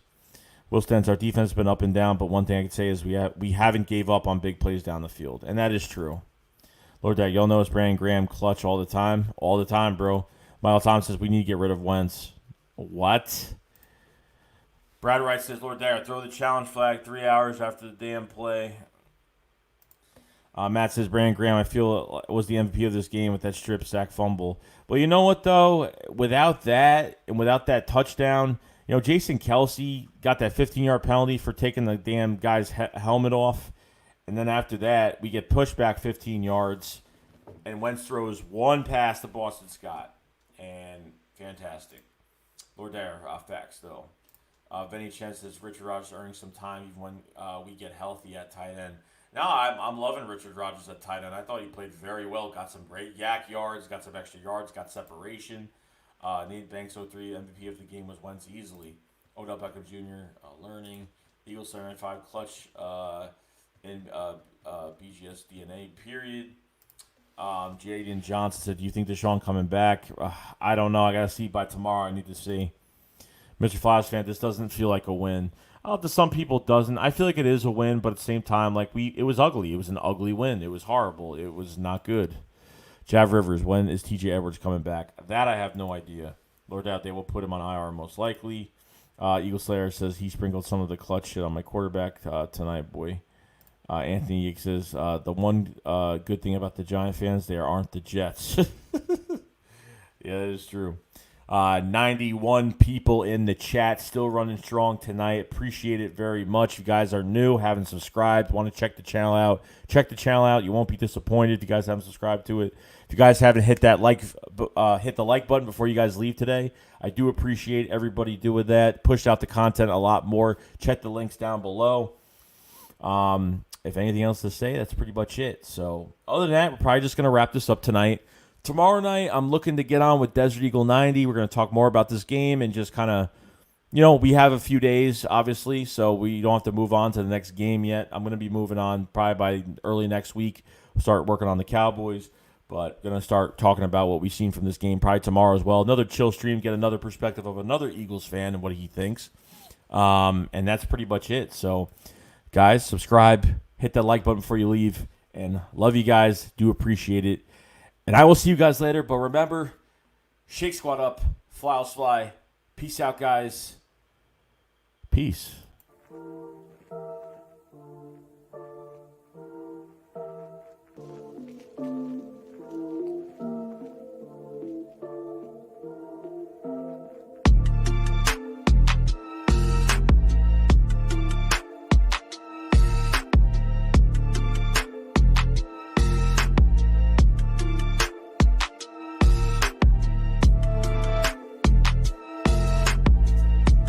Will Stentz, our defense has been up and down, but one thing I can say is we haven't gave up on big plays down the field, and that is true. Lord Dad, y'all know it's Brandon Graham clutch all the time, bro. Miles Thompson says we need to get rid of Wentz. What? Brad Wright says, Lord Dad, throw the challenge flag 3 hours after the damn play. Matt says, Brandon Graham, I feel was the MVP of this game with that strip sack fumble. Well, you know what, though? Without that, and without that touchdown, you know, Jason Kelsey got that 15-yard penalty for taking the damn guy's helmet off. And then after that, we get pushed back 15 yards. And Wentz throws one pass to Boston Scott. And fantastic. Lord Dare, facts, though. Vinny Chen says Richard Rodgers earning some time even when we get healthy at tight end. No, I'm loving Richard Rodgers at tight end. I thought he played very well. Got some great yak yards, got some extra yards, got separation. Nate Banks 03 MVP of the game was Wentz easily. Odell Beckham Jr. Learning. Eagles 75 clutch in BGS DNA period. Jaden Johnson said, "Do you think Desean coming back?" I don't know. I gotta see by tomorrow. I need to see. Mr. Flash fan, this doesn't feel like a win. To some people, it doesn't. I feel like it is a win, but at the same time, it was ugly. It was an ugly win. It was horrible. It was not good. Jav Rivers, when is TJ Edwards coming back? That I have no idea. Lord doubt they will put him on IR most likely. Eagle Slayer says he sprinkled some of the clutch shit on my quarterback tonight, boy. Anthony Yeek says, the one good thing about the Giant fans, they aren't the Jets. Yeah, that is true. 91 people in the chat, still running strong tonight. Appreciate it very much. If you guys are new, haven't subscribed, want to check the channel out, check the channel out. You won't be disappointed if you guys haven't subscribed to it. If you guys haven't hit that hit the like button before you guys leave today. I do appreciate everybody doing that. Push out the content a lot more. Check the links down below. If anything else to say, that's pretty much it. So other than that, we're probably just going to wrap this up tonight. Tomorrow night, I'm looking to get on with Desert Eagle 90. We're going to talk more about this game and just kind of, we have a few days, obviously, so we don't have to move on to the next game yet. I'm going to be moving on probably by early next week. We'll start working on the Cowboys, but going to start talking about what we've seen from this game probably tomorrow as well. Another chill stream, get another perspective of another Eagles fan and what he thinks. And that's pretty much it. So, guys, subscribe, hit that like button before you leave, and love you guys. Do appreciate it. And I will see you guys later. But remember, Shake Squad up, Fly Fly. Peace out, guys. Peace.